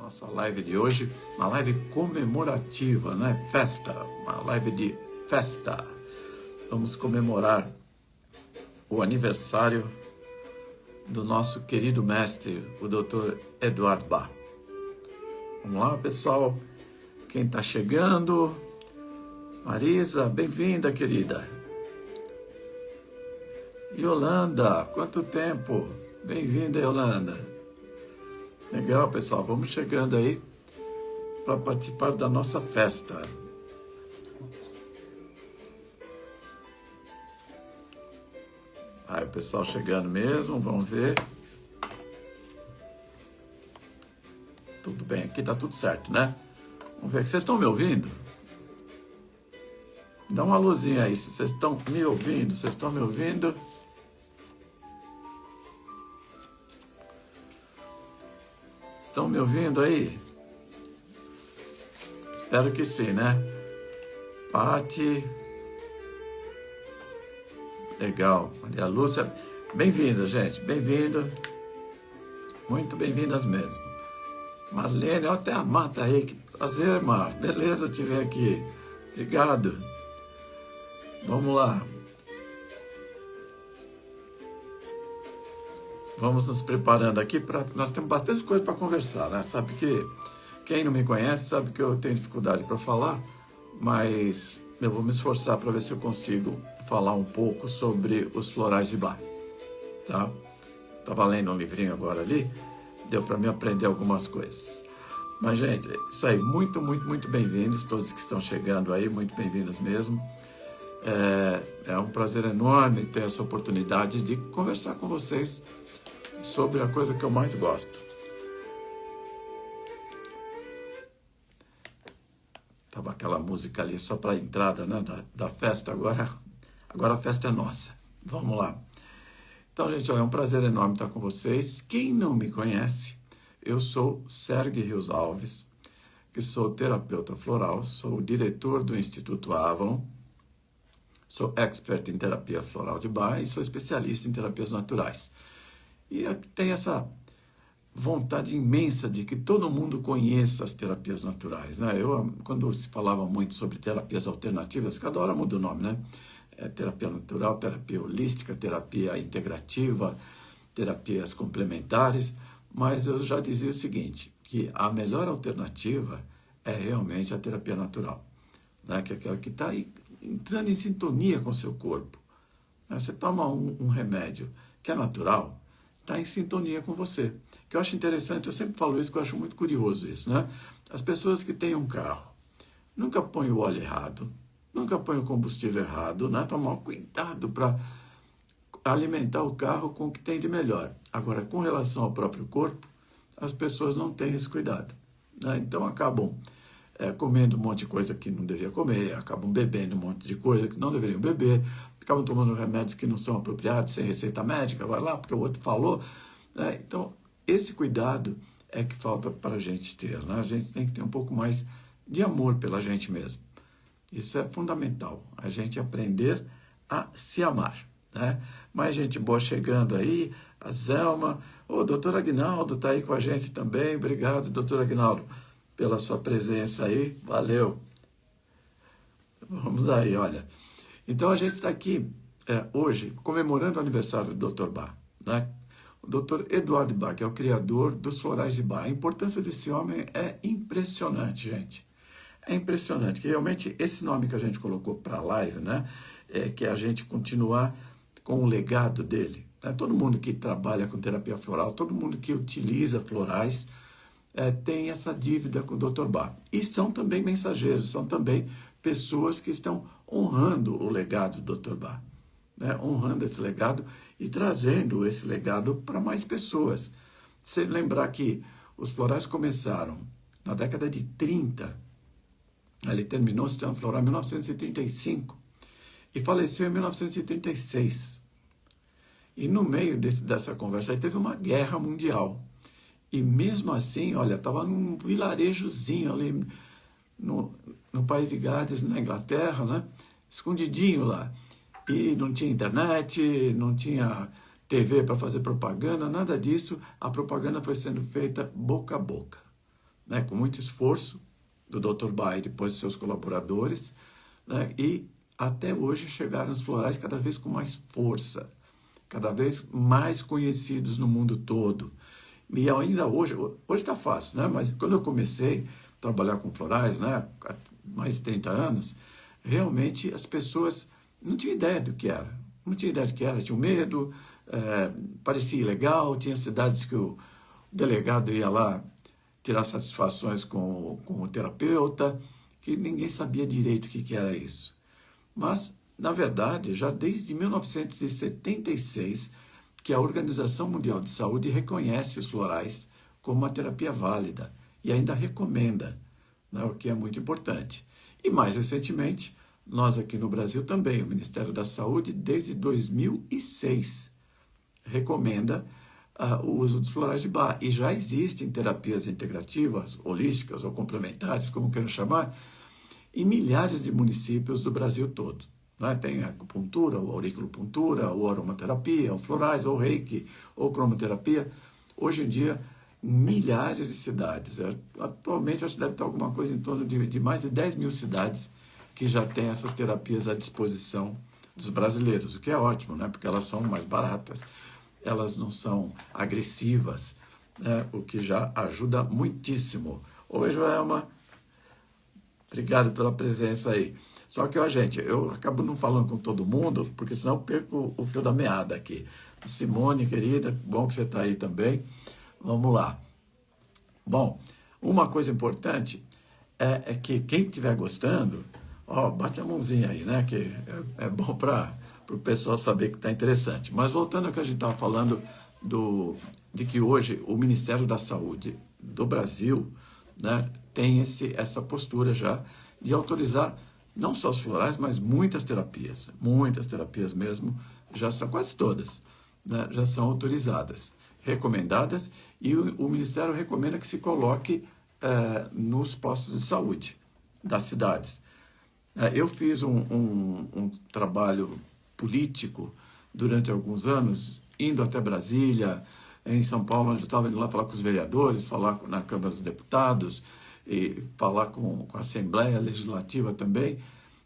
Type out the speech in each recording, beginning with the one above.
Nossa live de hoje, uma live comemorativa, né? Festa, uma live de festa. Vamos comemorar o aniversário do nosso querido mestre, o Dr. Eduard Bach. Vamos lá, pessoal. Quem está chegando? Marisa, bem-vinda, querida. Yolanda, quanto tempo? Bem-vinda, Yolanda. Legal, pessoal. Vamos chegando aí para participar da nossa festa. Aí, o pessoal chegando mesmo, vamos ver. Tudo bem, aqui tá tudo certo, né? Vamos ver, vocês estão me ouvindo? Dá uma luzinha aí, se vocês estão me ouvindo, vocês estão me ouvindo? Estão me ouvindo aí? Espero que sim, né? Pati. Legal. Maria Lúcia. Bem-vinda, gente. Bem-vindo. Muito bem-vindas mesmo. Marlene, olha até a Mata aí. Que prazer, Mar. Beleza te ver aqui. Obrigado. Vamos lá. Vamos nos preparando aqui para... Nós temos bastante coisa para conversar, né? Sabe que quem não me conhece sabe que eu tenho dificuldade para falar, mas eu vou me esforçar para ver se eu consigo falar um pouco sobre os florais de Bach, tá? Estava lendo um livrinho agora ali, deu para me aprender algumas coisas. Mas, gente, isso aí, muito, muito, muito bem-vindos, todos que estão chegando aí, muito bem-vindos mesmo. É um prazer enorme ter essa oportunidade de conversar com vocês sobre a coisa que eu mais gosto. Tava aquela música ali só para a entrada, né, da festa, agora a festa é nossa. Vamos lá. Então, gente, é um prazer enorme estar com vocês. Quem não me conhece, eu sou Sérgio Rios Alves, que sou terapeuta floral, sou o diretor do Instituto Avalon, sou expert em terapia floral de Bach e sou especialista em terapias naturais. E eu tenho essa vontade imensa de que todo mundo conheça as terapias naturais, né? Quando se falava muito sobre terapias alternativas, cada hora muda o nome, né? Terapia natural, terapia holística, terapia integrativa, terapias complementares, mas eu já dizia o seguinte, que a melhor alternativa é realmente a terapia natural, né? Que é aquela que está entrando em sintonia com o seu corpo. Você toma um remédio que é natural, está em sintonia com você. O que eu acho interessante, eu sempre falo isso, que eu acho muito curioso isso, né? As pessoas que têm um carro, nunca põem o óleo errado, nunca põem o combustível errado, né? Tomar cuidado para alimentar o carro com o que tem de melhor. Agora, com relação ao próprio corpo, as pessoas não têm esse cuidado, né? Então, acabam comendo um monte de coisa que não devia comer, acabam bebendo um monte de coisa que não deveriam beber, acabam tomando remédios que não são apropriados, sem receita médica, vai lá porque o outro falou, né? Então, esse cuidado é que falta para a gente ter, né? A gente tem que ter um pouco mais de amor pela gente mesmo. Isso é fundamental, a gente aprender a se amar, né? Mais gente boa chegando aí, a Zelma, o doutor Aguinaldo está aí com a gente também, obrigado, doutor Aguinaldo, pela sua presença aí, valeu. Vamos aí, olha. Então, a gente está aqui hoje comemorando o aniversário do Dr. Bach, né? O Dr. Eduard Bach, que é o criador dos florais de Bach. A importância desse homem é impressionante, gente. É impressionante, que realmente esse nome que a gente colocou para a live, né? Que é a gente continuar com o legado dele. Né? Todo mundo que trabalha com terapia floral, todo mundo que utiliza florais, tem essa dívida com o Dr. Bach. E são também mensageiros, são também pessoas que estão honrando o legado do Dr. Bach, né? Honrando esse legado e trazendo esse legado para mais pessoas. Você lembrar que os florais começaram na década de 30, ele terminou o sistema floral em 1935 e faleceu em 1936. E no meio dessa conversa aí teve uma guerra mundial. E mesmo assim, olha, estava num vilarejozinho ali no país de Gales, na Inglaterra, né? Escondidinho lá. E não tinha internet, não tinha TV para fazer propaganda, nada disso. A propaganda foi sendo feita boca a boca, né, com muito esforço do Dr. Bach e depois de seus colaboradores, né, e até hoje chegaram os florais cada vez com mais força, cada vez mais conhecidos no mundo todo. E ainda hoje está fácil, né? Mas quando eu comecei a trabalhar com florais, né, há mais de 30 anos, realmente as pessoas não tinham ideia do que era. Não tinha ideia do que era, tinham medo, parecia ilegal, tinha cidades que o delegado ia lá tirar satisfações com o terapeuta, que ninguém sabia direito o que era isso. Mas, na verdade, já desde 1976, que a Organização Mundial de Saúde reconhece os florais como uma terapia válida e ainda recomenda, né, o que é muito importante. E mais recentemente, nós aqui no Brasil também, o Ministério da Saúde, desde 2006, recomenda o uso dos florais de Bach. E já existem terapias integrativas, holísticas ou complementares, como queiram chamar, em milhares de municípios do Brasil todo. Né? Tem a acupuntura, ou auriculopuntura, ou aromaterapia, ou florais, ou reiki, ou cromoterapia. Hoje em dia, milhares de cidades. Atualmente, acho que deve estar alguma coisa em torno de mais de 10 mil cidades que já têm essas terapias à disposição dos brasileiros, o que é ótimo, né? Porque elas são mais baratas, elas não são agressivas, né? O que já ajuda muitíssimo. Oi, Joelma. Obrigado pela presença aí. Só que, ó, gente, eu acabo não falando com todo mundo, porque senão eu perco o fio da meada aqui. Simone, querida, bom que você está aí também. Vamos lá. Bom, uma coisa importante é que quem estiver gostando, ó, bate a mãozinha aí, né? Que é bom para o pessoal saber que está interessante. Mas voltando ao que a gente estava falando de que hoje o Ministério da Saúde do Brasil, né, tem essa postura já de autorizar não só os florais, mas muitas terapias mesmo, já são quase todas, né, já são autorizadas, recomendadas, e o Ministério recomenda que se coloque nos postos de saúde das cidades. Eu fiz um trabalho político durante alguns anos, indo até Brasília, em São Paulo, onde eu estava indo lá falar com os vereadores, falar na Câmara dos Deputados, e falar com a Assembleia Legislativa também,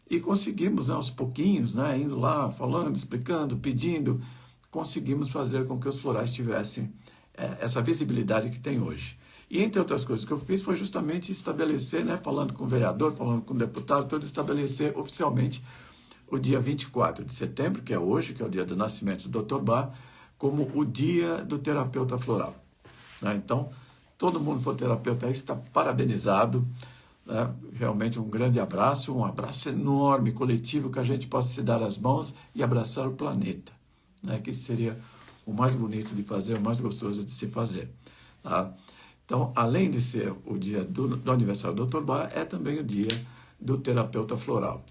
e conseguimos, né, aos pouquinhos, né, indo lá, falando, explicando, pedindo, conseguimos fazer com que os florais tivessem essa visibilidade que tem hoje. E, entre outras coisas que eu fiz, foi justamente estabelecer, né, falando com o vereador, falando com o deputado, todo estabelecer oficialmente o dia 24 de setembro, que é hoje, que é o dia do nascimento do Dr. Bach, como o dia do terapeuta floral. Né? Então, todo mundo que for terapeuta aí está parabenizado. Né? Realmente um grande abraço, um abraço enorme, coletivo, que a gente possa se dar as mãos e abraçar o planeta. Né? Que seria o mais bonito de fazer, o mais gostoso de se fazer. Tá? Então, além de ser o dia do aniversário do Dr. Bach, é também o dia do terapeuta floral.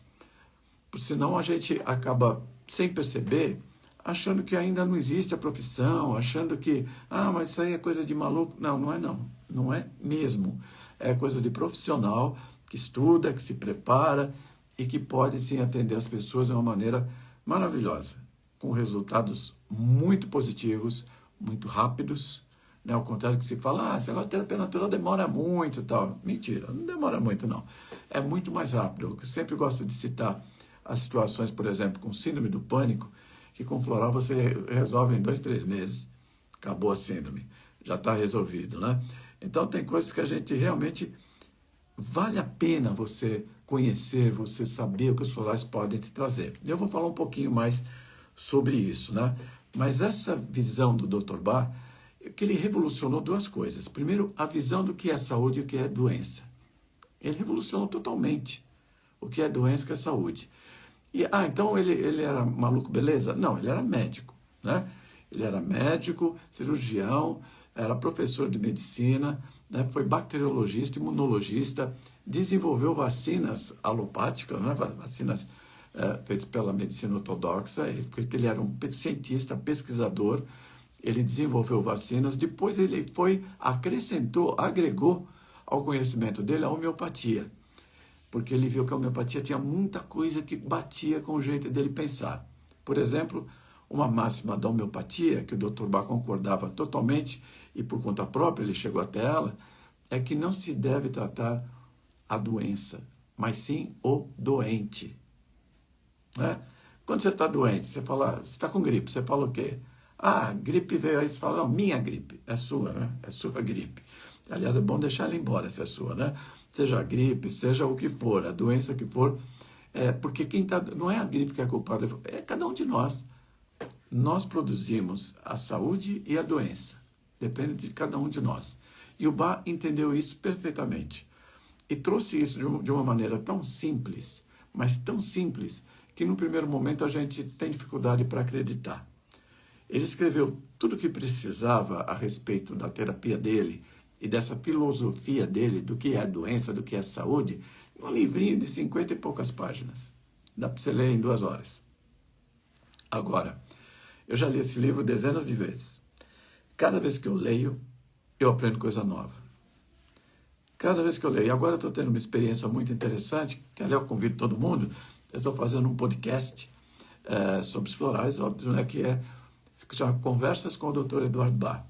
Por senão a gente acaba, sem perceber, achando que ainda não existe a profissão, achando que, mas isso aí é coisa de maluco. Não, não é não. Não é mesmo. É coisa de profissional que estuda, que se prepara e que pode, sim, atender as pessoas de uma maneira maravilhosa, com resultados muito positivos, muito rápidos, né? Ao contrário que se fala, esse negócio de terapia natural demora muito e tal. Mentira, não demora muito não. É muito mais rápido. Eu sempre gosto de citar as situações, por exemplo, com síndrome do pânico, que com floral você resolve em 2, 3 meses. Acabou a síndrome, já está resolvido, né? Então tem coisas que a gente realmente vale a pena você conhecer, você saber o que os florais podem te trazer. Eu vou falar um pouquinho mais sobre isso, né? Mas essa visão do Dr. Bach, que ele revolucionou duas coisas. Primeiro, a visão do que é saúde e o que é doença. Ele revolucionou totalmente o que é doença e o que é saúde. E, então ele era maluco, beleza? Não, ele era médico, né? Ele era médico, cirurgião, era professor de medicina, né? Foi bacteriologista, imunologista, desenvolveu vacinas alopáticas, né? Vacinas feitas pela medicina ortodoxa, porque ele era um cientista, pesquisador, ele desenvolveu vacinas, depois ele acrescentou, agregou ao conhecimento dele a homeopatia, porque ele viu que a homeopatia tinha muita coisa que batia com o jeito dele pensar. Por exemplo, uma máxima da homeopatia, que o Dr. Bach concordava totalmente, e por conta própria ele chegou até ela, é que não se deve tratar a doença, mas sim o doente. Né? Quando você está doente, você fala, você está com gripe, você fala o quê? Ah, gripe veio aí, você fala, não, minha gripe, é sua, né? É sua gripe. Aliás, é bom deixar ela embora se é sua, né? Seja a gripe, seja o que for, a doença que for, porque quem tá, não é a gripe que é culpada, é cada um de nós. Nós produzimos a saúde e a doença. Depende de cada um de nós. E o Bach entendeu isso perfeitamente. E trouxe isso de uma maneira tão simples, mas tão simples, que no primeiro momento a gente tem dificuldade para acreditar. Ele escreveu tudo o que precisava a respeito da terapia dele e dessa filosofia dele, do que é a doença, do que é a saúde, num livrinho de 50 e poucas páginas. Dá para você ler em 2 horas. Agora, eu já li esse livro dezenas de vezes. Cada vez que eu leio, eu aprendo coisa nova. Cada vez que eu leio. E agora eu estou tendo uma experiência muito interessante, que aliás eu convido todo mundo. Eu estou fazendo um podcast sobre os florais, óbvio, né, que chama Conversas com o Dr. Eduardo Bach.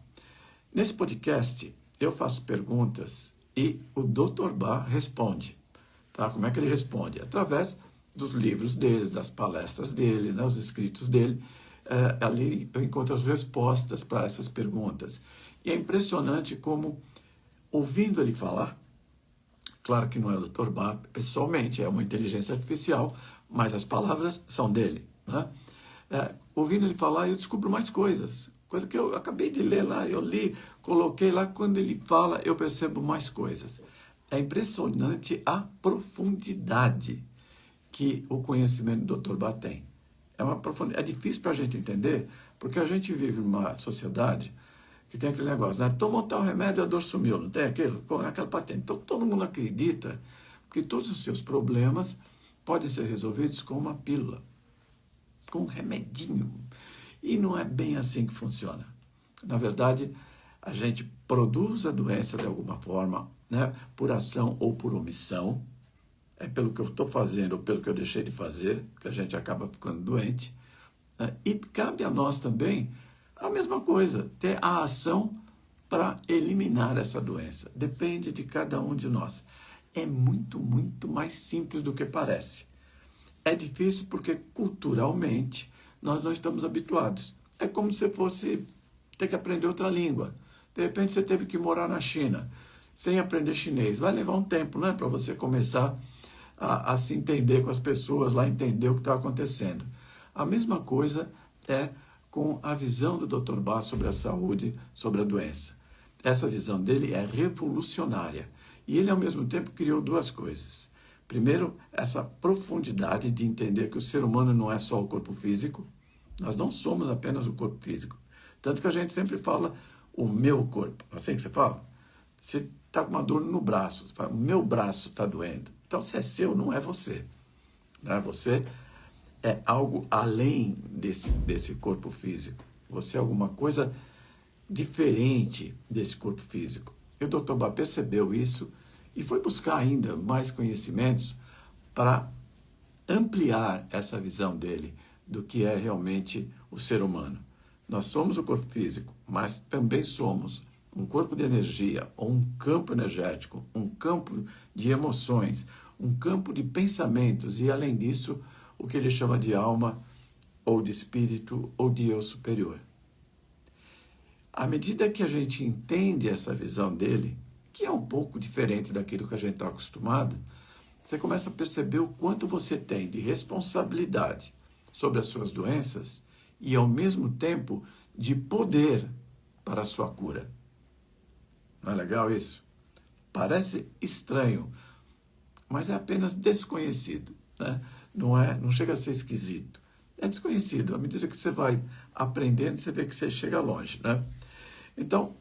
Nesse podcast, eu faço perguntas e o Dr. Bach responde. Tá? Como é que ele responde? Através dos livros dele, das palestras dele, né, os escritos dele. Ali eu encontro as respostas para essas perguntas. E é impressionante como, ouvindo ele falar, claro que não é o Dr. Bach pessoalmente, é uma inteligência artificial, mas as palavras são dele. Né? Ouvindo ele falar, eu descubro mais coisas. Coisa que eu acabei de ler lá, eu li, coloquei lá, quando ele fala, eu percebo mais coisas. É impressionante a profundidade que o conhecimento do Dr. Bach tem. É difícil para a gente entender, porque a gente vive numa sociedade que tem aquele negócio, né? Tomou tal remédio, a dor sumiu, não tem aquela patente. Então, todo mundo acredita que todos os seus problemas podem ser resolvidos com uma pílula, com um remedinho. E não é bem assim que funciona. Na verdade, a gente produz a doença de alguma forma, né? Por ação ou por omissão. É pelo que eu estou fazendo ou pelo que eu deixei de fazer que a gente acaba ficando doente. Né? E cabe a nós também a mesma coisa, ter a ação para eliminar essa doença. Depende de cada um de nós. É muito, muito mais simples do que parece. É difícil porque culturalmente nós não estamos habituados. É como se fosse ter que aprender outra língua. De repente você teve que morar na China sem aprender chinês. Vai levar um tempo, né, para você começar a se entender com as pessoas lá, entender o que está acontecendo. A mesma coisa é com a visão do Dr. Bach sobre a saúde, sobre a doença. Essa visão dele é revolucionária. E ele, ao mesmo tempo, criou 2 coisas. Primeiro, essa profundidade de entender que o ser humano não é só o corpo físico. Nós não somos apenas o corpo físico. Tanto que a gente sempre fala o meu corpo. Assim que você fala? Você está com uma dor no braço. Você fala, o meu braço está doendo. Então, se é seu, não é você. Né? Você é algo além desse corpo físico. Você é alguma coisa diferente desse corpo físico. E o Dr. Bach percebeu isso e foi buscar ainda mais conhecimentos para ampliar essa visão dele do que é realmente o ser humano. Nós somos o corpo físico, mas também somos um corpo de energia, ou um campo energético, um campo de emoções, um campo de pensamentos e, além disso, o que ele chama de alma, ou de espírito, ou de eu superior. À medida que a gente entende essa visão dele, que é um pouco diferente daquilo que a gente está acostumado, você começa a perceber o quanto você tem de responsabilidade sobre as suas doenças e, ao mesmo tempo, de poder para a sua cura. Não é legal isso? Parece estranho, mas é apenas desconhecido. Né? Não chega a ser esquisito. É desconhecido. À medida que você vai aprendendo, você vê que você chega longe. Né? Então,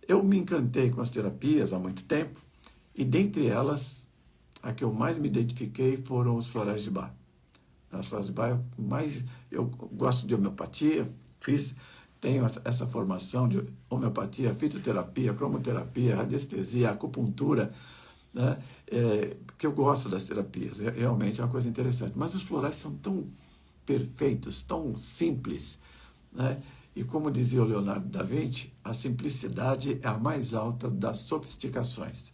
eu me encantei com as terapias há muito tempo, e dentre elas, a que eu mais me identifiquei foram os florais de Bach. As florais de Bach, eu gosto de homeopatia, tenho essa formação de homeopatia, fitoterapia, cromoterapia, radiestesia, acupuntura, né? Que eu gosto das terapias, realmente é uma coisa interessante. Mas os florais são tão perfeitos, tão simples, né? E como dizia o Leonardo da Vinci, a simplicidade é a mais alta das sofisticações.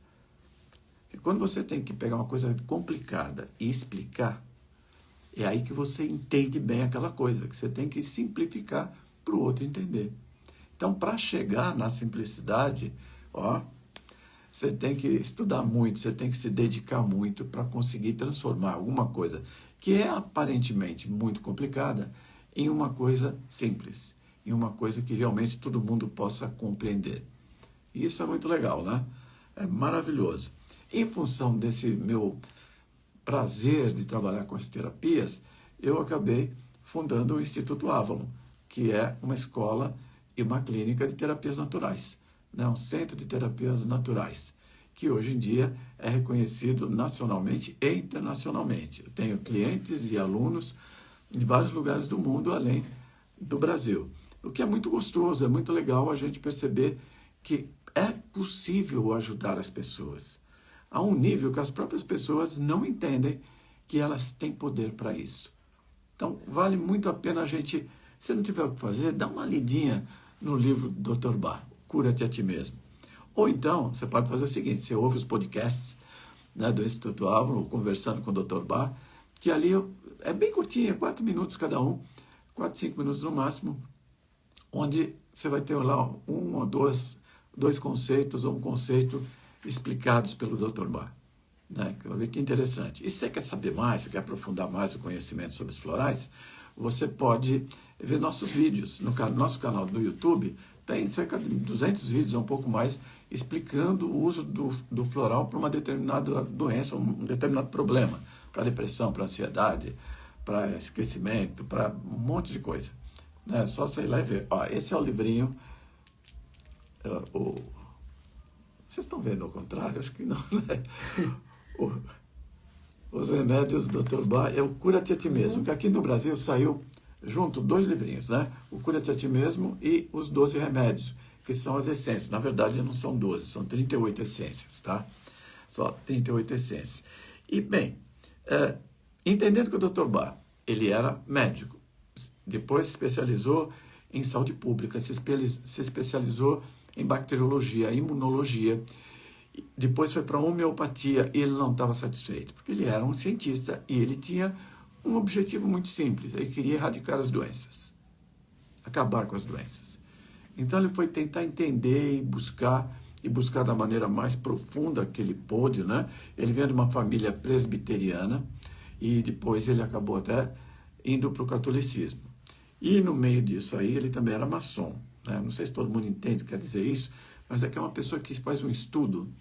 E quando você tem que pegar uma coisa complicada e explicar, é aí que você entende bem aquela coisa, que você tem que simplificar para o outro entender. Então, para chegar na simplicidade, você tem que estudar muito, você tem que se dedicar muito para conseguir transformar alguma coisa que é aparentemente muito complicada em uma coisa simples, em uma coisa que realmente todo mundo possa compreender. E isso é muito legal, né? É maravilhoso. Em função desse meu prazer de trabalhar com as terapias, eu acabei fundando o Instituto Avalon, que é uma escola e uma clínica de terapias naturais, né? Um centro de terapias naturais, que hoje em dia é reconhecido nacionalmente e internacionalmente. Eu tenho clientes e alunos de vários lugares do mundo, além do Brasil. O que é muito gostoso, é muito legal a gente perceber que é possível ajudar as pessoas a um nível que as próprias pessoas não entendem que elas têm poder para isso. Então, vale muito a pena a gente, se não tiver o que fazer, dá uma lidinha no livro do Dr. Bach, Cura-te a Ti Mesmo. Ou então, você pode fazer o seguinte, você ouve os podcasts, né, do Instituto Avalon, conversando com o Dr. Bach, que ali é bem curtinho, 4 minutos cada um, 4, 5 minutos no máximo, onde você vai ter lá um ou dois conceitos ou um conceito explicados pelo Dr. Bach. Né? Vai ver que interessante. E se você quer saber mais, você quer aprofundar mais o conhecimento sobre os florais, você pode ver nossos vídeos. No nosso canal do YouTube tem cerca de 200 vídeos, um pouco mais, explicando o uso do floral para uma determinada doença, um determinado problema, para depressão, para ansiedade, para esquecimento, para um monte de coisa. É só você ir lá e ver. Esse é o livrinho. Vocês estão vendo ao contrário? Acho que não, né? Os remédios do Dr. Bach é o Cura-te a Ti Mesmo, que aqui no Brasil saiu junto 2 livrinhos, né? O Cura-te a Ti Mesmo e os 12 remédios, que são as essências. Na verdade, não são 12, são 38 essências, tá? Só 38 essências. E, bem, entendendo que o Dr. Bach, ele era médico, depois se especializou em saúde pública, se especializou em bacteriologia, imunologia, depois foi para a homeopatia e ele não estava satisfeito, porque ele era um cientista e ele tinha um objetivo muito simples, ele queria erradicar as doenças, acabar com as doenças. Então ele foi tentar entender e buscar da maneira mais profunda que ele pôde, né? Ele vem de uma família presbiteriana e depois ele acabou até indo para o catolicismo. E no meio disso aí ele também era maçom, né? Não sei se todo mundo entende o que quer dizer isso, mas é que é uma pessoa que faz um estudo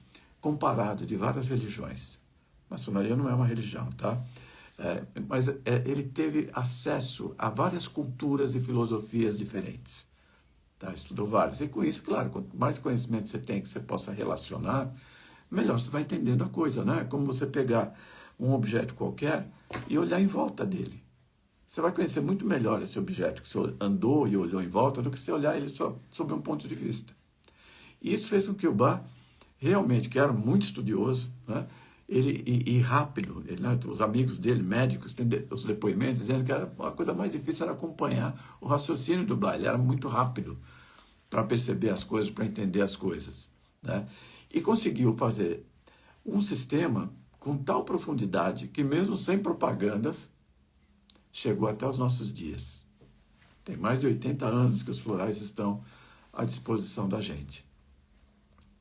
comparado de várias religiões. Maçonaria não é uma religião, tá? Mas ele teve acesso a várias culturas e filosofias diferentes. Tá? Estudou vários. E com isso, claro, quanto mais conhecimento você tem que você possa relacionar, melhor você vai entendendo a coisa, né? É como você pegar um objeto qualquer e olhar em volta dele. Você vai conhecer muito melhor esse objeto que você andou e olhou em volta do que você olhar ele só sob um ponto de vista. E isso fez com que o Bach, realmente, que era muito estudioso, né? E rápido, né? Os amigos dele, médicos, têm os depoimentos, dizendo que a coisa mais difícil era acompanhar o raciocínio do Bach. Ele era muito rápido para perceber as coisas, para entender as coisas, né? E conseguiu fazer um sistema com tal profundidade que, mesmo sem propagandas, chegou até os nossos dias. Tem mais de 80 anos que os florais estão à disposição da gente,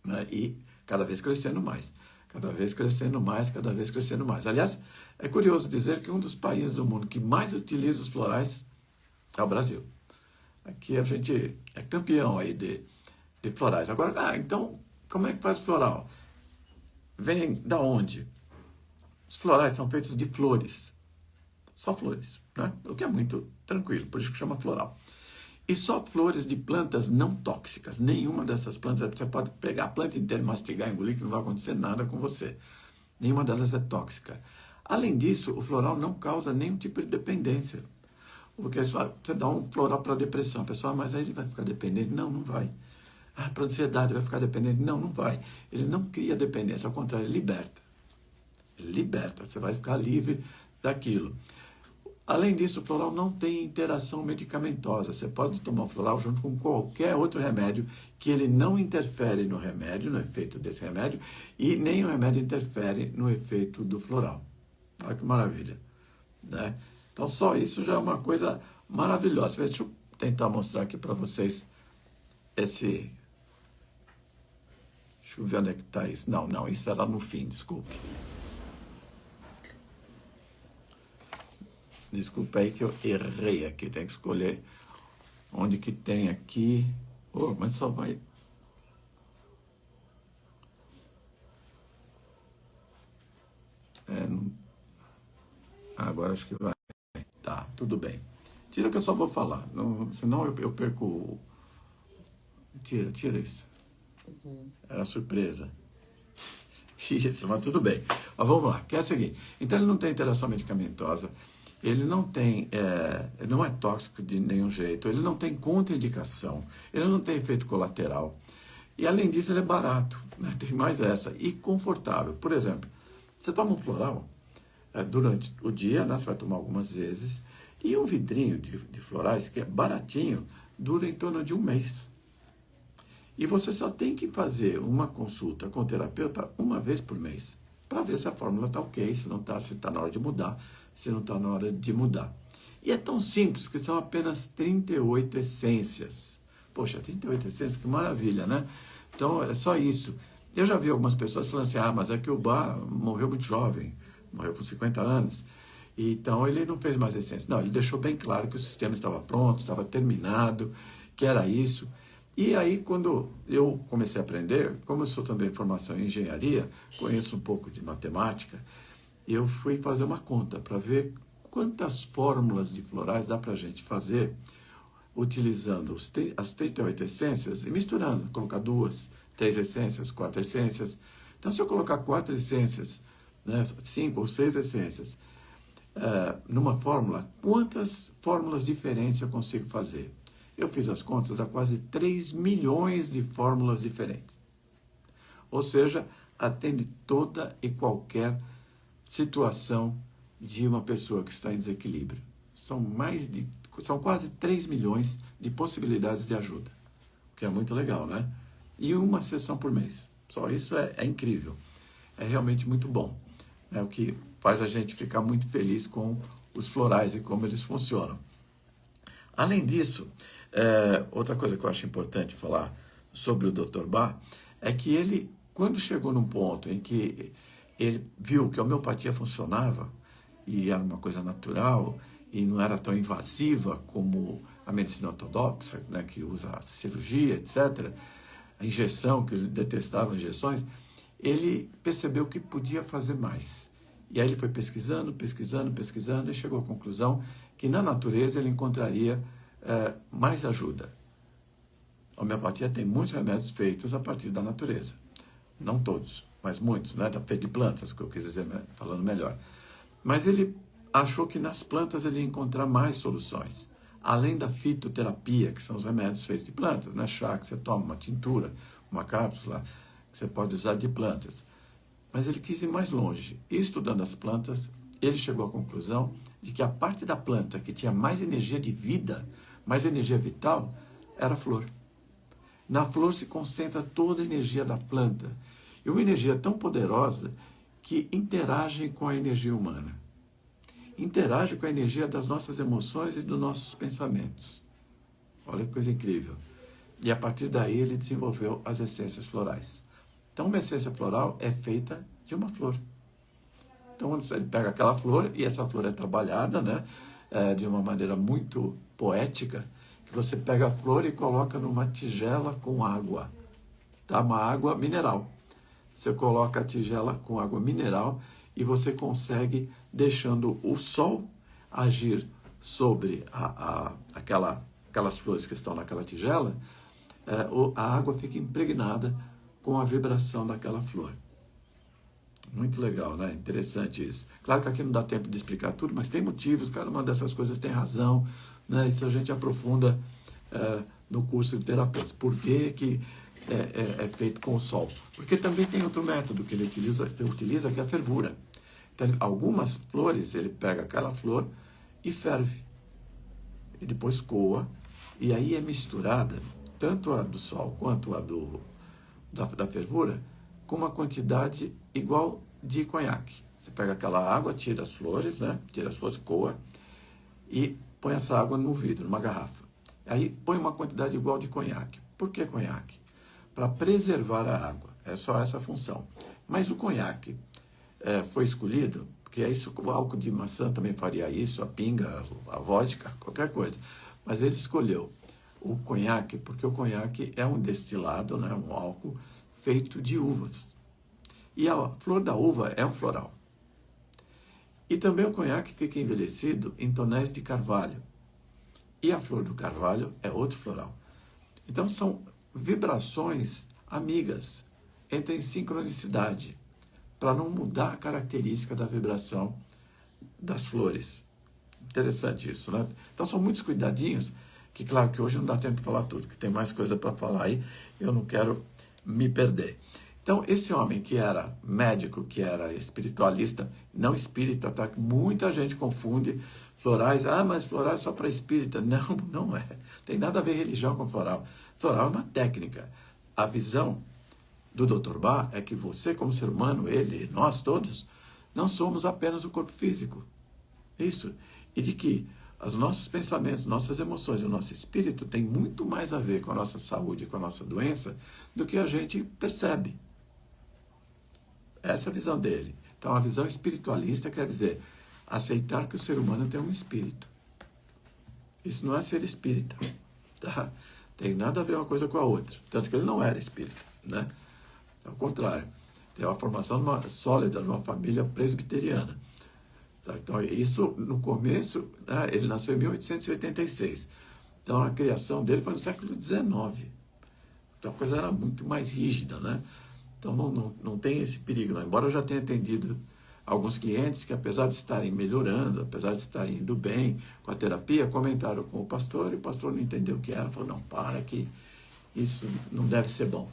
né? E cada vez crescendo mais, cada vez crescendo mais, cada vez crescendo mais. Aliás, é curioso dizer que um dos países do mundo que mais utiliza os florais é o Brasil. Aqui a gente é campeão aí de florais. Agora, então, como é que faz o floral? Vem da onde? Os florais são feitos de flores. Só flores, né? O que é muito tranquilo, por isso que chama floral. E só flores de plantas não tóxicas. Nenhuma dessas plantas, você pode pegar a planta inteira, mastigar, engolir, que não vai acontecer nada com você. Nenhuma delas é tóxica. Além disso, o floral não causa nenhum tipo de dependência. Porque você dá um floral para depressão, a pessoa, mas aí ele vai ficar dependente? Não, não vai. Para ansiedade vai ficar dependente? Não, não vai. Ele não cria dependência, ao contrário, ele liberta. Ele liberta, você vai ficar livre daquilo. Além disso, o floral não tem interação medicamentosa. Você pode tomar o floral junto com qualquer outro remédio, que ele não interfere no remédio, no efeito desse remédio, e nem o remédio interfere no efeito do floral. Olha que maravilha, né? Então, só isso já é uma coisa maravilhosa. Deixa eu tentar mostrar aqui para vocês esse... Deixa eu ver onde é que está isso. Não, isso era no fim, desculpe. Desculpa aí que eu errei aqui, tem que escolher onde que tem aqui. Oh, mas só vai... Agora acho que vai. Tá, tudo bem. Tira que eu só vou falar, senão eu perco... Tira isso. Era surpresa. Isso, mas tudo bem. Mas vamos lá, que é o seguinte. Então ele não tem interação medicamentosa, ele não tem, não é tóxico de nenhum jeito, ele não tem contraindicação, ele não tem efeito colateral. E além disso ele é barato, né? Tem mais essa, e confortável. Por exemplo, você toma um floral durante o dia, né? Você vai tomar algumas vezes, e um vidrinho de florais, que é baratinho, dura em torno de um mês. E você só tem que fazer uma consulta com o terapeuta uma vez por mês, para ver se a fórmula está ok, se não está, se está na hora de mudar, se não está na hora de mudar. E é tão simples que são apenas 38 essências. Poxa, 38 essências, que maravilha, né? Então, é só isso. Eu já vi algumas pessoas falando assim, mas é que o Bach morreu muito jovem, morreu com 50 anos, e então ele não fez mais essências. Não, ele deixou bem claro que o sistema estava pronto, estava terminado, que era isso. E aí, quando eu comecei a aprender, como eu sou também de formação em engenharia, conheço um pouco de matemática, eu fui fazer uma conta para ver quantas fórmulas de florais dá para a gente fazer utilizando as 38 essências e misturando, colocar 2, 3 essências, 4 essências. Então, se eu colocar 4 essências, né, 5 ou 6 essências numa fórmula, quantas fórmulas diferentes eu consigo fazer? Eu fiz as contas, dá quase 3 milhões de fórmulas diferentes. Ou seja, atende toda e qualquer situação de uma pessoa que está em desequilíbrio. São quase 3 milhões de possibilidades de ajuda, o que é muito legal, né? E uma sessão por mês. Só isso é incrível. É realmente muito bom. É o que faz a gente ficar muito feliz com os florais e como eles funcionam. Além disso, outra coisa que eu acho importante falar sobre o Dr. Bach é que ele, quando chegou num ponto em que ele viu que a homeopatia funcionava e era uma coisa natural e não era tão invasiva como a medicina ortodoxa, né, que usa a cirurgia, etc., a injeção, que ele detestava injeções, ele percebeu que podia fazer mais. E aí ele foi pesquisando e chegou à conclusão que na natureza ele encontraria mais ajuda. A homeopatia tem muitos remédios feitos a partir da natureza. Não todos, mas muitos, né? Feito de plantas, que eu quis dizer, falando melhor. Mas ele achou que nas plantas ele ia encontrar mais soluções. Além da fitoterapia, que são os remédios feitos de plantas, né? Chá que você toma, uma tintura, uma cápsula, que você pode usar de plantas. Mas ele quis ir mais longe. E estudando as plantas, ele chegou à conclusão de que a parte da planta que tinha mais energia de vida, mais energia vital, era a flor. Na flor se concentra toda a energia da planta. E uma energia tão poderosa que interage com a energia humana. Interage com a energia das nossas emoções e dos nossos pensamentos. Olha que coisa incrível. E a partir daí ele desenvolveu as essências florais. Então uma essência floral é feita de uma flor. Então ele pega aquela flor e essa flor é trabalhada, né, de uma maneira muito poética, que você pega a flor e coloca numa tigela com água. Tá? Uma água mineral. Você coloca a tigela com água mineral e você consegue, deixando o sol agir sobre aquelas flores que estão naquela tigela, a água fica impregnada com a vibração daquela flor. Muito legal, né? Interessante isso. Claro que aqui não dá tempo de explicar tudo, mas tem motivos, cada uma dessas coisas tem razão, né? Isso a gente aprofunda no curso de terapeutas. Por que é feito com o sol? Porque também tem outro método que ele utiliza que é a fervura. Então, algumas flores, ele pega aquela flor e ferve. E depois coa, e aí é misturada, tanto a do sol quanto a da fervura, com uma quantidade igual de conhaque. Você pega aquela água, tira as flores, né? Tira as flores, coa, e põe essa água no vidro, numa garrafa. Aí põe uma quantidade igual de conhaque. Por que conhaque? Para preservar a água. É só essa função. Mas o conhaque foi escolhido, porque é isso, o álcool de maçã também faria isso, a pinga, a vodka, qualquer coisa. Mas ele escolheu o conhaque, porque o conhaque é um destilado, né, um álcool feito de uvas. E a flor da uva é um floral. E também o conhaque fica envelhecido em tonéis de carvalho. E a flor do carvalho é outro floral. Então são vibrações amigas, entrem em sincronicidade, para não mudar a característica da vibração das flores. Interessante isso, né? Então são muitos cuidadinhos, que claro que hoje não dá tempo de falar tudo, que tem mais coisa para falar aí, eu não quero me perder. Então, esse homem que era médico, que era espiritualista, não espírita, tá? Muita gente confunde florais. Ah, mas floral é só para espírita. Não, não é. Tem nada a ver religião com floral. Floral é uma técnica. A visão do Dr. Bach é que você, como ser humano, ele, nós todos, não somos apenas o corpo físico. Isso. E de que os nossos pensamentos, nossas emoções, o nosso espírito tem muito mais a ver com a nossa saúde, com a nossa doença, do que a gente percebe. Essa é a visão dele. Então, a visão espiritualista quer dizer aceitar que o ser humano tem um espírito. Isso não é ser espírita, tá? Tem nada a ver uma coisa com a outra. Tanto que ele não era espírita, né? Ao contrário, tem uma formação sólida numa família presbiteriana. Tá? Então, isso, no começo, né, ele nasceu em 1886. Então, a criação dele foi no século XIX. Então, a coisa era muito mais rígida, né? Então, não tem esse perigo, não. Embora eu já tenha atendido alguns clientes que, apesar de estarem melhorando, apesar de estarem indo bem com a terapia, comentaram com o pastor, e o pastor não entendeu o que era, falou, não, para que isso não deve ser bom.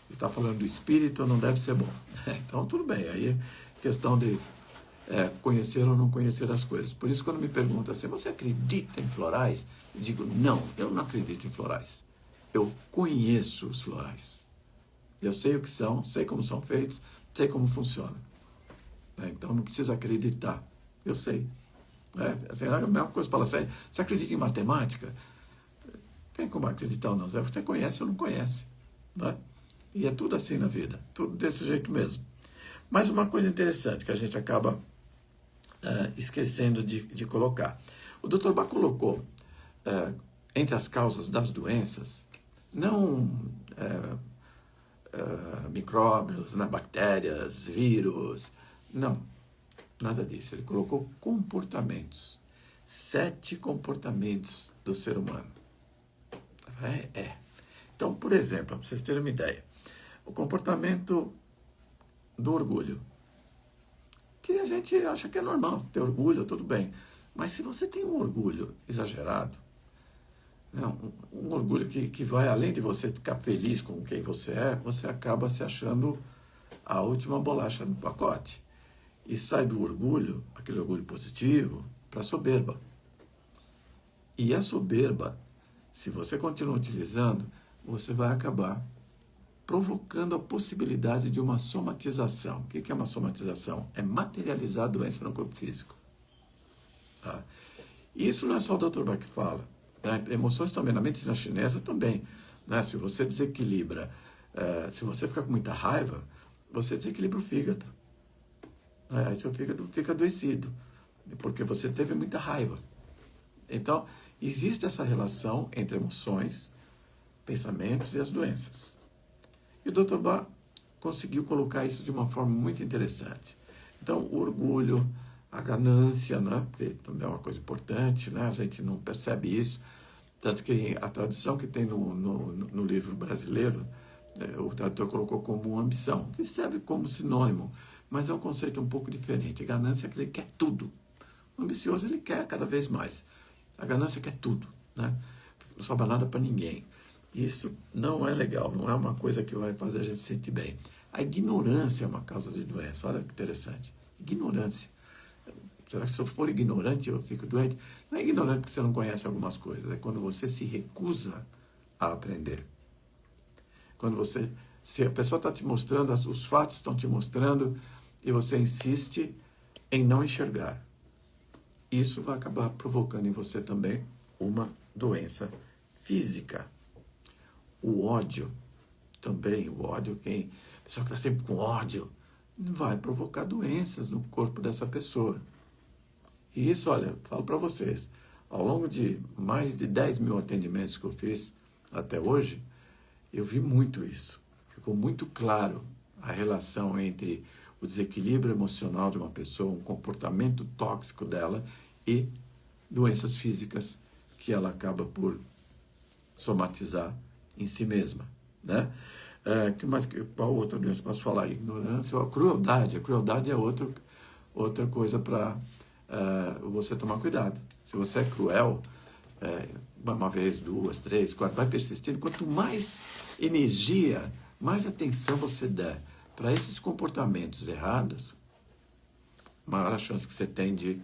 Você está falando do espírito, não deve ser bom. Então, tudo bem, aí é questão de conhecer ou não conhecer as coisas. Por isso, quando me perguntam assim, você acredita em florais? Eu digo, não, eu não acredito em florais. Eu conheço os florais. Eu sei o que são, sei como são feitos, sei como funciona. Então não preciso acreditar. Eu sei. Assim, é a mesma coisa, fala assim, você acredita em matemática? Tem como acreditar ou não. Você conhece ou não conhece. Né? E é tudo assim na vida. Tudo desse jeito mesmo. Mas uma coisa interessante que a gente acaba esquecendo de colocar. O Dr. Bach colocou entre as causas das doenças, não micróbios, né, bactérias, vírus. Não, nada disso. Ele colocou comportamentos. 7 comportamentos do ser humano. Então, por exemplo, para vocês terem uma ideia, o comportamento do orgulho. Que a gente acha que é normal ter orgulho, tudo bem. Mas se você tem um orgulho exagerado, um orgulho que vai além de você ficar feliz com quem você é, você acaba se achando a última bolacha do pacote. E sai do orgulho, aquele orgulho positivo, para a soberba. E a soberba, se você continuar utilizando, você vai acabar provocando a possibilidade de uma somatização. O que é uma somatização? É materializar a doença no corpo físico. Tá? Isso não é só o Dr. Bach que fala. Né? Emoções também, na medicina chinesa também. Né? Se você desequilibra, se você fica com muita raiva, você desequilibra o fígado. Aí seu fígado fica adoecido, porque você teve muita raiva. Então, existe essa relação entre emoções, pensamentos e as doenças. E o Dr. Bach conseguiu colocar isso de uma forma muito interessante. Então, o orgulho, a ganância, né? Porque também é uma coisa importante, né? A gente não percebe isso. Tanto que a tradução que tem no livro brasileiro, o tradutor colocou como ambição, que serve como sinônimo, mas é um conceito um pouco diferente. A ganância é que ele quer tudo. O ambicioso, ele quer cada vez mais. A ganância quer tudo, né? Não sobra nada para ninguém. Isso não é legal, não é uma coisa que vai fazer a gente se sentir bem. A ignorância é uma causa de doença, olha que interessante. Ignorância. Será que se eu for ignorante eu fico doente? Não é ignorante porque você não conhece algumas coisas, é quando você se recusa a aprender. Quando você, se a pessoa está te mostrando, os fatos estão te mostrando e você insiste em não enxergar. Isso vai acabar provocando em você também uma doença física. O ódio também, o ódio, a pessoa que está sempre com ódio, vai provocar doenças no corpo dessa pessoa. E isso, olha, falo para vocês, ao longo de mais de 10 mil atendimentos que eu fiz até hoje, eu vi muito isso. Ficou muito claro a relação entre o desequilíbrio emocional de uma pessoa, um comportamento tóxico dela e doenças físicas que ela acaba por somatizar em si mesma, né? Qual outra doença posso falar? Ignorância, a crueldade. A crueldade é outra coisa para você tomar cuidado. Se você é cruel, uma vez, duas, três, quatro, vai persistindo. Quanto mais energia, mais atenção você der para esses comportamentos errados, maior a chance que você tem de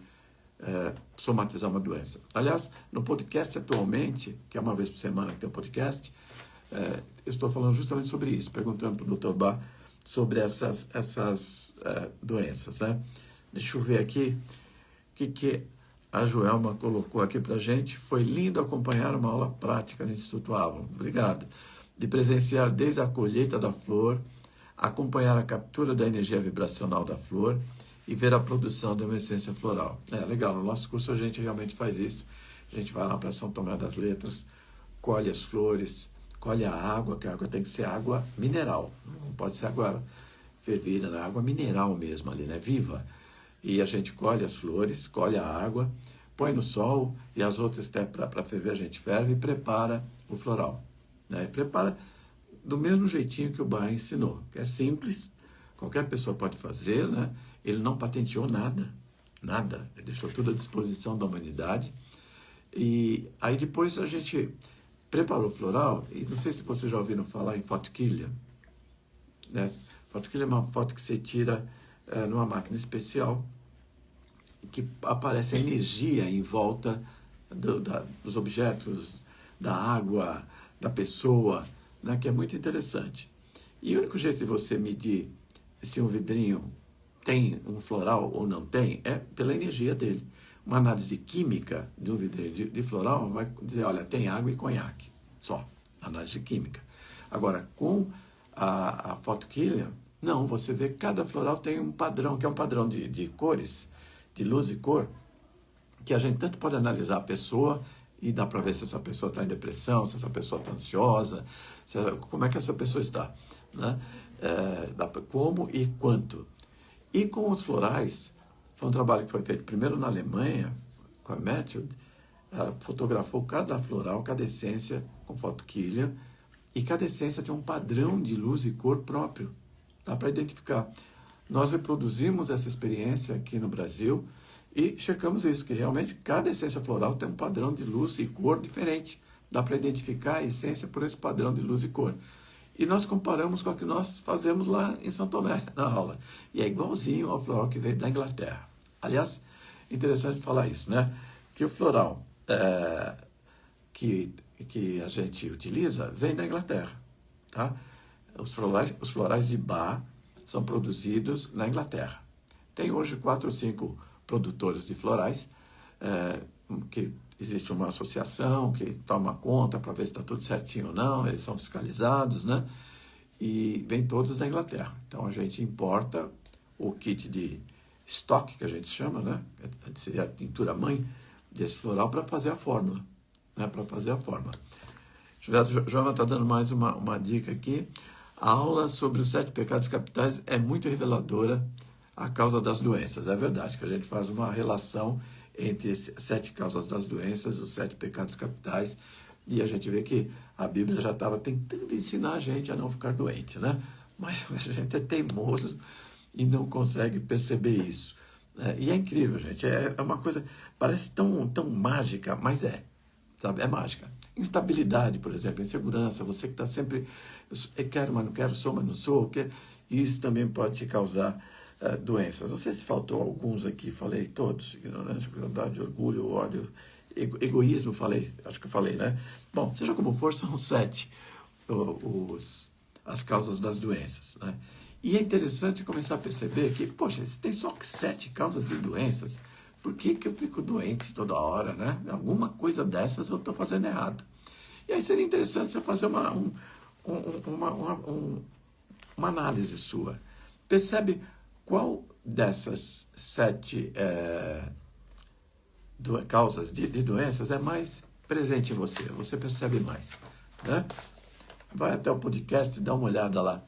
somatizar uma doença. Aliás, no podcast atualmente, que é uma vez por semana que tem um podcast, eu estou falando justamente sobre isso, perguntando para o Dr. Bach sobre essas doenças, né? Deixa eu ver aqui o que a Joelma colocou aqui para a gente. Foi lindo acompanhar uma aula prática no Instituto Avalon. Obrigado. De presenciar desde a colheita da flor, acompanhar a captura da energia vibracional da flor e ver a produção de uma essência floral. Legal, no nosso curso a gente realmente faz isso. A gente vai lá para São Tomé das Letras, colhe as flores, colhe a água, que a água tem que ser água mineral, não pode ser água fervida, né? Água mineral mesmo ali, né? Viva. E a gente colhe as flores, colhe a água, põe no sol e as outras até para ferver a gente ferve e prepara o floral, né? E prepara do mesmo jeitinho que o Bach ensinou, que é simples, qualquer pessoa pode fazer, né? Ele não patenteou nada, ele deixou tudo à disposição da humanidade. E aí depois a gente preparou o floral, e não sei se vocês já ouviram falar em fotoquilha, né? Fotoquilha é uma foto que você tira numa máquina especial, que aparece a energia em volta dos objetos, da água, da pessoa, né? Que é muito interessante. E o único jeito de você medir se um vidrinho tem um floral ou não tem é pela energia dele. Uma análise química de um vidrinho de floral vai dizer, olha, tem água e conhaque, só, análise química. Agora, com a fotoquilha, não, você vê que cada floral tem um padrão, que é um padrão de cores, de luz e cor, que a gente tanto pode analisar a pessoa e dá para ver se essa pessoa está em depressão, se essa pessoa está ansiosa, como é que essa pessoa está, né? Como e quanto. E com os florais, foi um trabalho que foi feito primeiro na Alemanha, com a Method. Ela fotografou cada floral, cada essência com fotoquilha, e cada essência tem um padrão de luz e cor próprio. Dá para identificar. Nós reproduzimos essa experiência aqui no Brasil e checamos isso, que realmente cada essência floral tem um padrão de luz e cor diferente. Dá para identificar a essência por esse padrão de luz e cor. E nós comparamos com o que nós fazemos lá em São Tomé, na aula. E é igualzinho ao floral que veio da Inglaterra. Aliás, interessante falar isso, né? Que o floral que a gente utiliza vem da Inglaterra, tá? Os florais de Bach são produzidos na Inglaterra. Tem hoje 4 ou 5 produtores de florais, que existe uma associação que toma conta para ver se está tudo certinho ou não, eles são fiscalizados, né? E vem todos da Inglaterra. Então a gente importa o kit de estoque, que a gente chama, né? Seria a tintura mãe desse floral para fazer a fórmula, né? Para fazer a fórmula. Joana está dando mais uma dica aqui. A aula sobre os 7 pecados capitais é muito reveladora a causa das doenças. É verdade que a gente faz uma relação entre as 7 causas das doenças, os 7 pecados capitais, e a gente vê que a Bíblia já estava tentando ensinar a gente a não ficar doente, né? Mas a gente é teimoso e não consegue perceber isso. E é incrível, gente. É uma coisa, parece tão mágica, mas sabe? É mágica. Instabilidade, por exemplo, insegurança, você que está sempre, eu quero, mas não quero, sou, mas não sou, isso também pode te causar doenças. Não sei se faltou alguns aqui, falei todos: ignorância, crueldade, orgulho, ódio, egoísmo, falei, acho que eu falei, né? Bom, seja como for, são 7 as causas das doenças, né? E é interessante começar a perceber que, poxa, se tem só 7 causas de doenças, por que que eu fico doente toda hora, né? Alguma coisa dessas eu estou fazendo errado. E aí seria interessante você fazer uma análise sua. Percebe qual dessas 7 causas de doenças é mais presente em você, você percebe mais, né? Vai até o podcast, dá uma olhada lá,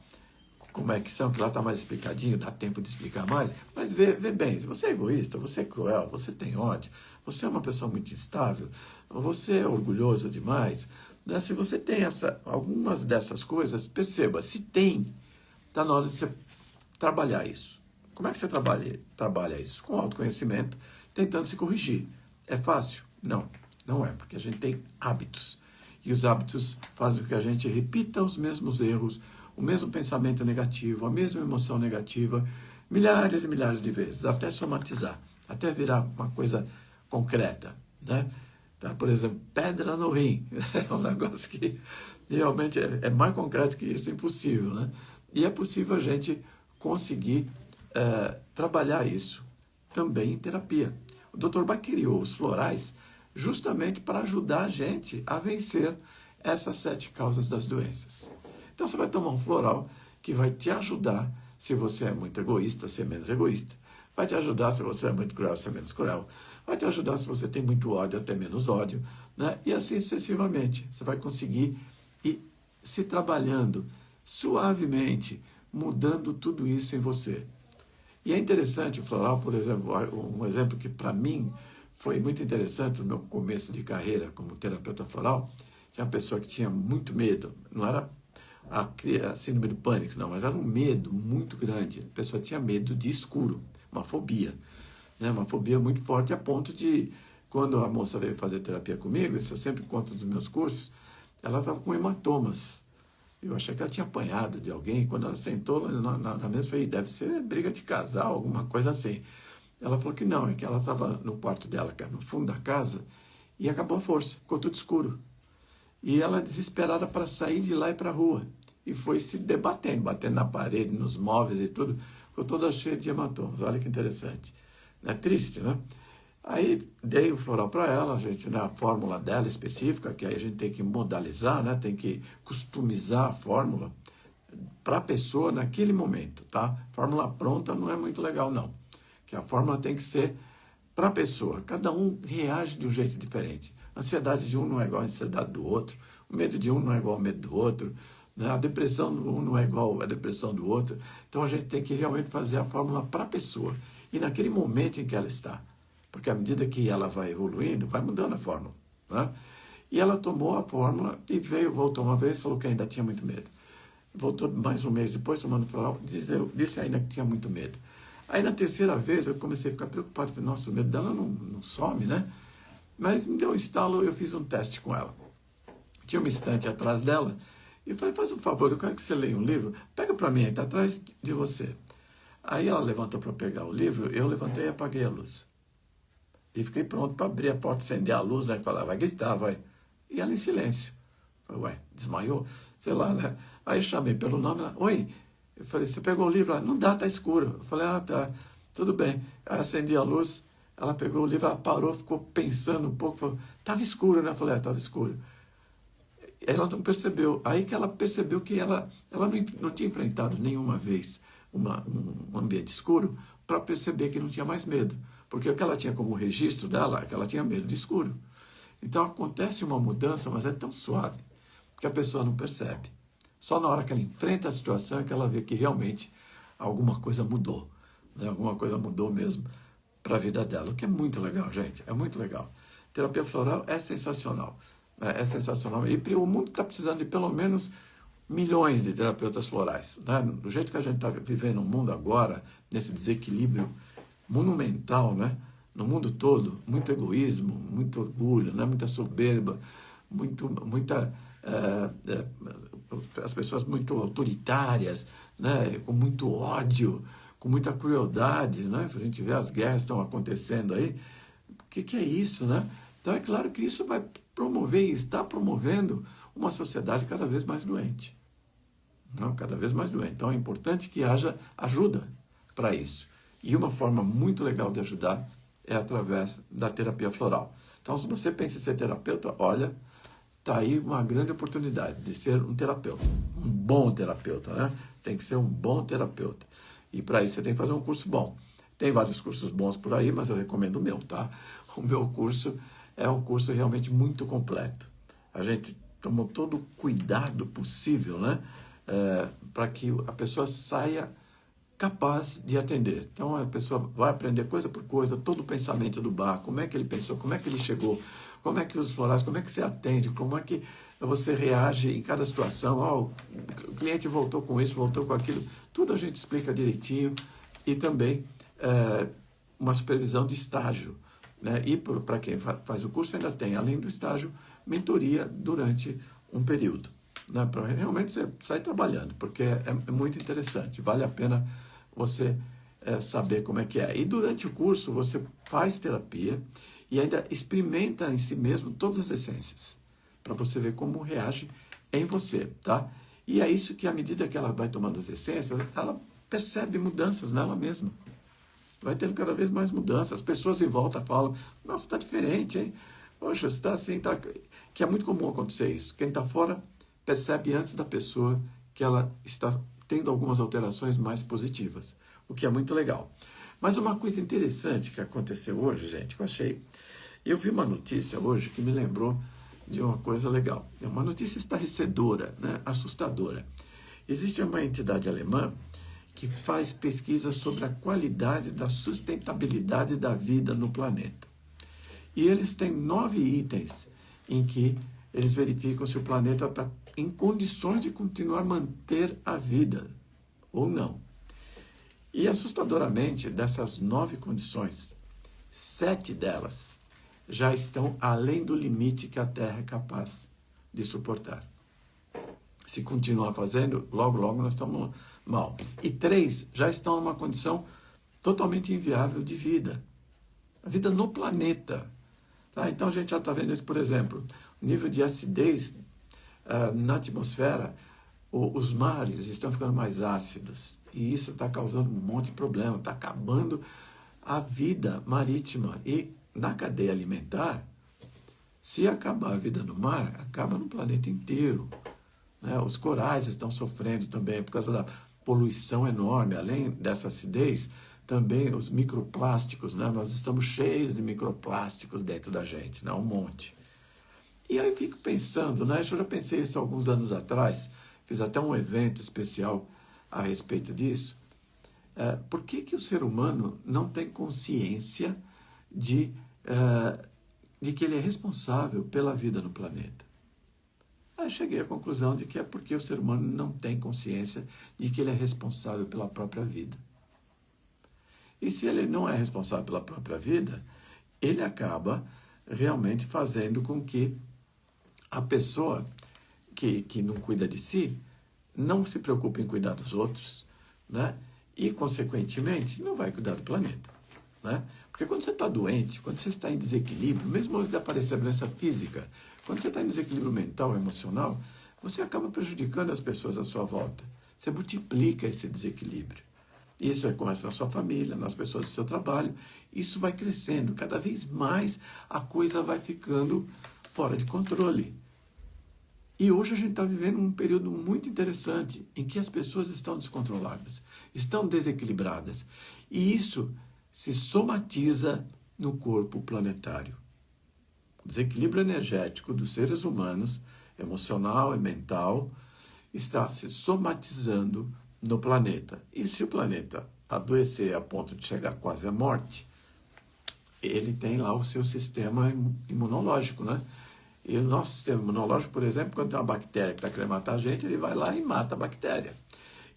como é que são, que lá está mais explicadinho, dá tempo de explicar mais, mas vê bem, se você é egoísta, você é cruel, você tem ódio, você é uma pessoa muito instável, você é orgulhoso demais, né? Se você tem algumas dessas coisas, perceba, se tem, está na hora de você trabalhar isso. Como é que você trabalha isso? Com autoconhecimento, tentando se corrigir. É fácil? Não, não é, porque a gente tem hábitos. E os hábitos fazem com que a gente repita os mesmos erros, o mesmo pensamento negativo, a mesma emoção negativa, milhares e milhares de vezes, até somatizar, até virar uma coisa concreta, né? Tá? Por exemplo, pedra no rim. É um negócio que realmente é mais concreto que isso, é impossível, né? E é possível a gente conseguir trabalhar isso também em terapia. O Dr. Bach criou os florais justamente para ajudar a gente a vencer essas 7 causas das doenças. Então você vai tomar um floral que vai te ajudar, se você é muito egoísta, a ser menos egoísta. Vai te ajudar se você é muito cruel, a ser menos cruel. Vai te ajudar se você tem muito ódio, a ter menos ódio, né? E assim sucessivamente. Você vai conseguir ir se trabalhando suavemente, mudando tudo isso em você. E é interessante o floral, por exemplo, um exemplo que para mim foi muito interessante no meu começo de carreira como terapeuta floral. Tinha uma pessoa que tinha muito medo, não era a síndrome do pânico, não, mas era um medo muito grande. A pessoa tinha medo de escuro, uma fobia, né? Uma fobia muito forte a ponto de, quando a moça veio fazer terapia comigo, isso eu sempre conto nos meus cursos, ela estava com hematomas. Eu achei que ela tinha apanhado de alguém. Quando ela sentou na mesa, eu falei, deve ser briga de casal, alguma coisa assim. Ela falou que não, é que ela estava no quarto dela, que era no fundo da casa, e acabou a força, ficou tudo escuro. E ela desesperada para sair de lá e para a rua. E foi se debatendo, batendo na parede, nos móveis e tudo. Ficou toda cheia de hematomas. Olha que interessante. É triste, né? Aí dei o floral para ela, a gente, né, a fórmula dela específica, que aí a gente tem que modalizar, né, tem que customizar a fórmula para a pessoa naquele momento, tá? Fórmula pronta não é muito legal, não. Que a fórmula tem que ser para a pessoa. Cada um reage de um jeito diferente. A ansiedade de um não é igual à ansiedade do outro, o medo de um não é igual ao medo do outro, né? A depressão de um não é igual à depressão do outro. Então a gente tem que realmente fazer a fórmula para a pessoa e naquele momento em que ela está. Porque à medida que ela vai evoluindo, vai mudando a fórmula, né? E ela tomou a fórmula e voltou uma vez, falou que ainda tinha muito medo. Voltou mais um mês depois, tomando floral, disse ainda que tinha muito medo. Aí na terceira vez eu comecei a ficar preocupado, porque nossa, o medo dela não some, né? Mas me deu um estalo, eu fiz um teste com ela. Tinha uma estante atrás dela, e eu falei, faz um favor, eu quero que você leia um livro, pega para mim, aí está atrás de você. Aí ela levantou para pegar o livro, eu levantei e apaguei a luz. E fiquei pronto para abrir a porta, acender a luz, né? Falar, vai gritar, vai. E ela em silêncio. Falei, ué, desmaiou? Sei lá, né? Aí eu chamei pelo nome, ela, oi. Eu falei, você pegou o livro? Ela, não dá, tá escuro. Eu falei, tá, tudo bem. Aí acendi a luz, ela pegou o livro, ela parou, ficou pensando um pouco, falou, tava escuro, né? Eu falei, tava escuro. Ela não percebeu. Aí que ela percebeu que ela não tinha enfrentado nenhuma vez um ambiente escuro para perceber que não tinha mais medo. Porque o que ela tinha como registro dela é que ela tinha medo de escuro. Então acontece uma mudança, mas é tão suave que a pessoa não percebe. Só na hora que ela enfrenta a situação é que ela vê que realmente alguma coisa mudou, né? Alguma coisa mudou mesmo para a vida dela, o que é muito legal, gente, é muito legal. Terapia floral é sensacional, né? É sensacional. E o mundo está precisando de pelo menos milhões de terapeutas florais, né? Do jeito que a gente está vivendo no mundo agora, nesse desequilíbrio monumental, né? No mundo todo, muito egoísmo, muito orgulho, né? Muita soberba, as pessoas muito autoritárias, né? Com muito ódio, com muita crueldade, né? Se a gente vê as guerras que estão acontecendo aí, o que é isso, né? Então é claro que isso vai promover e está promovendo uma sociedade cada vez mais doente. Não, cada vez mais doente. Então é importante que haja ajuda para isso. E uma forma muito legal de ajudar é através da terapia floral. Então, se você pensa em ser terapeuta, olha, está aí uma grande oportunidade de ser um terapeuta, um bom terapeuta, né? Tem que ser um bom terapeuta. E para isso você tem que fazer um curso bom. Tem vários cursos bons por aí, mas eu recomendo o meu, tá? O meu curso é um curso realmente muito completo. A gente tomou todo o cuidado possível, né? Para que a pessoa saia capaz de atender. Então a pessoa vai aprender coisa por coisa, todo o pensamento do bar, como é que ele pensou, como é que ele chegou, como é que os florais, como é que você atende, como é que você reage em cada situação. O cliente voltou com isso, voltou com aquilo, tudo a gente explica direitinho e também uma supervisão de estágio, né? E para quem faz o curso ainda tem, além do estágio, mentoria durante um período, né? Para realmente você sair trabalhando, porque é muito interessante, vale a pena você saber como é que é. E durante o curso você faz terapia e ainda experimenta em si mesmo todas as essências, para você ver como reage em você, tá? E é isso que, à medida que ela vai tomando as essências, ela percebe mudanças nela mesma. Vai tendo cada vez mais mudanças. As pessoas em volta falam, nossa, está diferente, hein? Poxa, você está assim, tá... Que é muito comum acontecer isso. Quem está fora percebe antes da pessoa que ela está tendo algumas alterações mais positivas, o que é muito legal. Mas uma coisa interessante que aconteceu hoje, gente, que eu achei... Eu vi uma notícia hoje que me lembrou de uma coisa legal. É uma notícia estarrecedora, né? Assustadora. Existe uma entidade alemã que faz pesquisa sobre a qualidade da sustentabilidade da vida no planeta. E eles têm 9 itens em que eles verificam se o planeta está em condições de continuar a manter a vida ou não. E assustadoramente, dessas 9 condições, 7 delas já estão além do limite que a Terra é capaz de suportar. Se continuar fazendo, logo, logo nós estamos mal. E 3 já estão numa condição totalmente inviável de vida. A vida no planeta. Tá? Então a gente já está vendo isso, por exemplo, o nível de acidez na atmosfera, os mares estão ficando mais ácidos. E isso está causando um monte de problema, está acabando a vida marítima. E na cadeia alimentar, se acabar a vida no mar, acaba no planeta inteiro. Né? Os corais estão sofrendo também por causa da poluição enorme. Além dessa acidez, também os microplásticos, né? Nós estamos cheios de microplásticos dentro da gente, né? Um monte. E aí eu fico pensando, né? Eu já pensei isso alguns anos atrás, fiz até um evento especial a respeito disso. Por que o ser humano não tem consciência de que ele é responsável pela vida no planeta? Aí cheguei à conclusão de que é porque o ser humano não tem consciência de que ele é responsável pela própria vida. E se ele não é responsável pela própria vida, ele acaba realmente fazendo com que a pessoa que não cuida de si não se preocupe em cuidar dos outros, né? E, consequentemente, não vai cuidar do planeta, né? Porque quando você está doente, quando você está em desequilíbrio, mesmo antes de aparecer a doença física, quando você está em desequilíbrio mental, emocional, você acaba prejudicando as pessoas à sua volta. Você multiplica esse desequilíbrio. Isso começa na sua família, nas pessoas do seu trabalho. Isso vai crescendo. Cada vez mais a coisa vai ficando fora de controle. E hoje a gente está vivendo um período muito interessante em que as pessoas estão descontroladas, estão desequilibradas. E isso se somatiza no corpo planetário. O desequilíbrio energético dos seres humanos, emocional e mental, está se somatizando no planeta. E se o planeta adoecer a ponto de chegar quase à morte, ele tem lá o seu sistema imunológico, né? E o nosso sistema imunológico, por exemplo, quando tem uma bactéria que está querendo matar a gente, ele vai lá e mata a bactéria.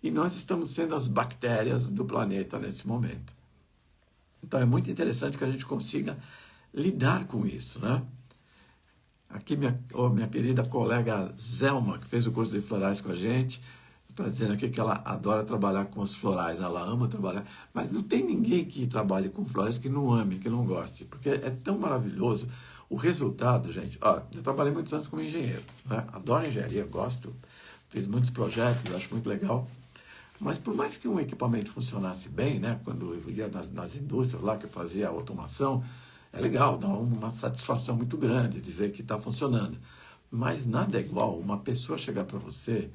E nós estamos sendo as bactérias do planeta nesse momento. Então é muito interessante que a gente consiga lidar com isso, né? Aqui minha querida colega Zelma, que fez o curso de florais com a gente, Está dizendo aqui que ela adora trabalhar com os florais, ela ama trabalhar, mas não tem ninguém que trabalhe com florais que não ame, que não goste, porque é tão maravilhoso. O resultado, gente, ó, eu trabalhei muitos anos como engenheiro, né? Adoro engenharia, gosto, fiz muitos projetos, acho muito legal, mas por mais que um equipamento funcionasse bem, né, quando eu ia nas indústrias lá que eu fazia automação, é legal, dá uma satisfação muito grande de ver que está funcionando, mas nada é igual uma pessoa chegar para você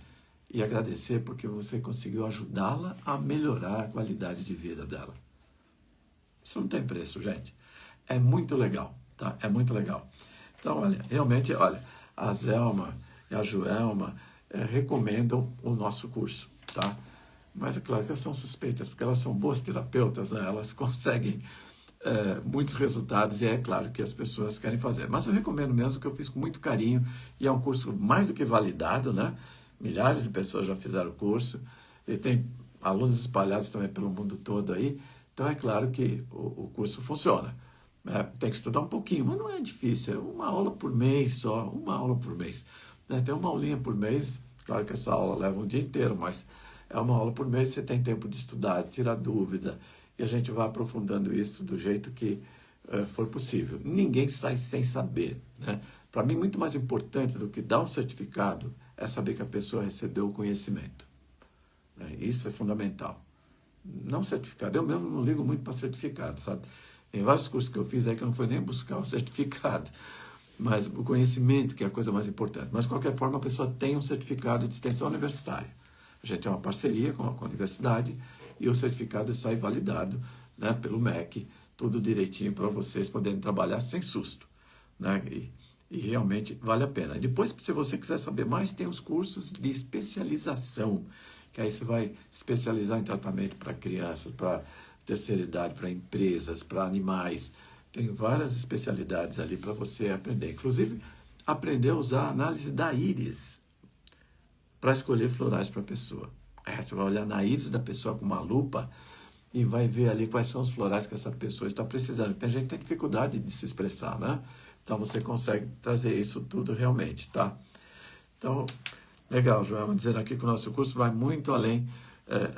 e agradecer porque você conseguiu ajudá-la a melhorar a qualidade de vida dela. Isso não tem preço, gente. É muito legal, tá? É muito legal. Então, olha, realmente, olha, a Zelma e a Joelma recomendam o nosso curso, tá? Mas é claro que elas são suspeitas, porque elas são boas terapeutas, né? Elas conseguem muitos resultados e é claro que as pessoas querem fazer. Mas eu recomendo mesmo, que eu fiz com muito carinho e é um curso mais do que validado, né? Milhares de pessoas já fizeram o curso e tem alunos espalhados também pelo mundo todo aí. Então é claro que o curso funciona. Tem que estudar um pouquinho, mas não é difícil. É uma aula por mês só, uma aula por mês. Tem uma aulinha por mês, claro que essa aula leva um dia inteiro, mas é uma aula por mês, você tem tempo de estudar, de tirar dúvida, e a gente vai aprofundando isso do jeito que for possível. Ninguém sai sem saber, né? Para mim, muito mais importante do que dar um certificado é saber que a pessoa recebeu o conhecimento. Isso é fundamental. Não certificado. Eu mesmo não ligo muito para certificado, sabe? Tem vários cursos que eu fiz aí que eu não fui nem buscar o certificado. Mas o conhecimento que é a coisa mais importante. Mas, de qualquer forma, a pessoa tem um certificado de extensão universitária. A gente tem uma parceria com a universidade e o certificado sai validado, né, pelo MEC, tudo direitinho para vocês poderem trabalhar sem susto, né? E realmente vale a pena. Depois, se você quiser saber mais, tem os cursos de especialização, que aí você vai especializar em tratamento para crianças, para terceira idade, para empresas, para animais. Tem várias especialidades ali para você aprender. Inclusive, aprender a usar a análise da íris para escolher florais para a pessoa. Você vai olhar na íris da pessoa com uma lupa e vai ver ali quais são os florais que essa pessoa está precisando. Tem gente que tem dificuldade de se expressar, né? Então, você consegue trazer isso tudo realmente, tá? Então, legal, Joelma, dizendo aqui que o nosso curso vai muito além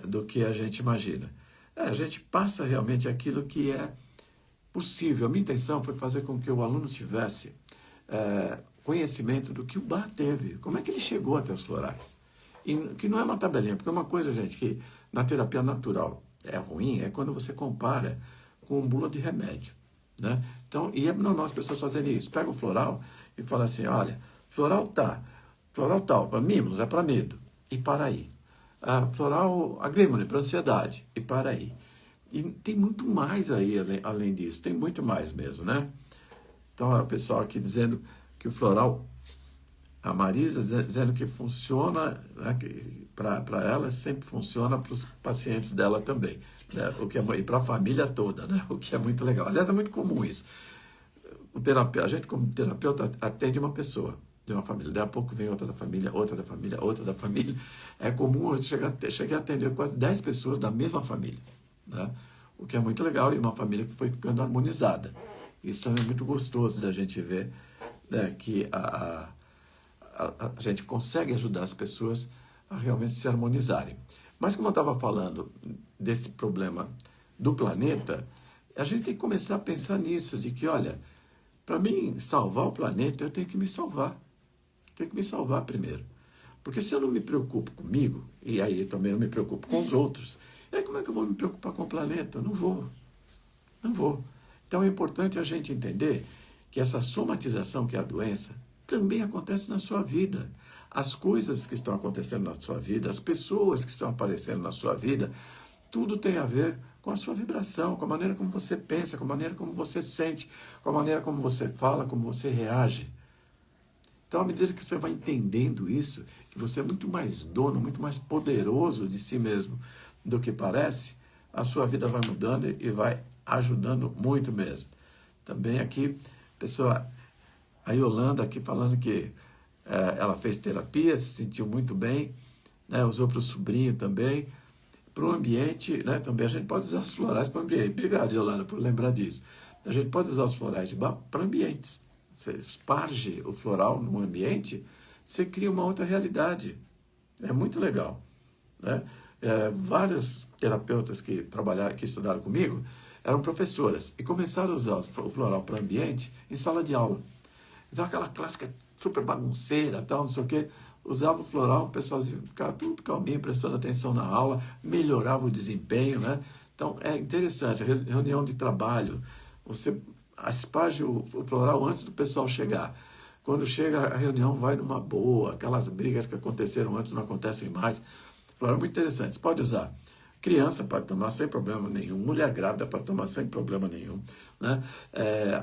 do que a gente imagina. A gente passa realmente aquilo que é possível. A minha intenção foi fazer com que o aluno tivesse conhecimento do que o Bach teve, como é que ele chegou até os florais. E que não é uma tabelinha, porque uma coisa, gente, que na terapia natural é ruim, é quando você compara com bula de remédio, né? Então, e é normal as pessoas fazerem isso. Pega o floral e fala assim, olha, floral tal, para mimos é para medo, e para aí. Floral agrímone, para ansiedade, e para aí. E tem muito mais aí, além disso, tem muito mais mesmo, né? Então, o pessoal aqui dizendo que o floral, a Marisa dizendo que funciona, né, para ela sempre funciona para os pacientes dela também, né? O que é, e para a família toda, né? O que é muito legal. Aliás, é muito comum isso. A gente, como terapeuta, atende uma pessoa de uma família. Daí a pouco vem outra da família, outra da família, outra da família. É comum eu cheguei a atender quase 10 pessoas da mesma família, né? O que é muito legal, e uma família que foi ficando harmonizada. Isso também é muito gostoso da gente ver, né, que a gente consegue ajudar as pessoas a realmente se harmonizarem. Mas como eu estava falando desse problema do planeta, a gente tem que começar a pensar nisso, de que, olha, para mim salvar o planeta, eu tenho que me salvar. Tenho que me salvar primeiro. Porque se eu não me preocupo comigo, e aí eu também não me preocupo com os outros, e aí como é que eu vou me preocupar com o planeta? Eu não vou. Não vou. Então é importante a gente entender que essa somatização, que é a doença, também acontece na sua vida. As coisas que estão acontecendo na sua vida, as pessoas que estão aparecendo na sua vida, tudo tem a ver com a sua vibração, com a maneira como você pensa, com a maneira como você sente, com a maneira como você fala, como você reage. Então, à medida que você vai entendendo isso, que você é muito mais dono, muito mais poderoso de si mesmo do que parece, a sua vida vai mudando e vai ajudando muito mesmo. Também aqui, pessoa, a Yolanda aqui falando que ela fez terapia, se sentiu muito bem, né, usou para o sobrinho também, para o ambiente, né, também a gente pode usar os florais para o ambiente. Obrigado, Yolanda, por lembrar disso. A gente pode usar os florais de Bach para ambientes. Você esparge o floral num ambiente, você cria uma outra realidade. É muito legal. né? Vários terapeutas que trabalharam, que estudaram comigo, eram professoras e começaram a usar o floral para o ambiente em sala de aula. Então aquela clássica super bagunceira, tal, não sei o quê, usava o floral, o pessoalzinho ficava tudo calminho, prestando atenção na aula, melhorava o desempenho, né? Então é interessante, a reunião de trabalho, você asperge o floral antes do pessoal chegar. Quando chega a reunião vai numa boa, aquelas brigas que aconteceram antes não acontecem mais. Floral é muito interessante, você pode usar. Criança pode tomar sem problema nenhum, mulher grávida pode tomar sem problema nenhum, né?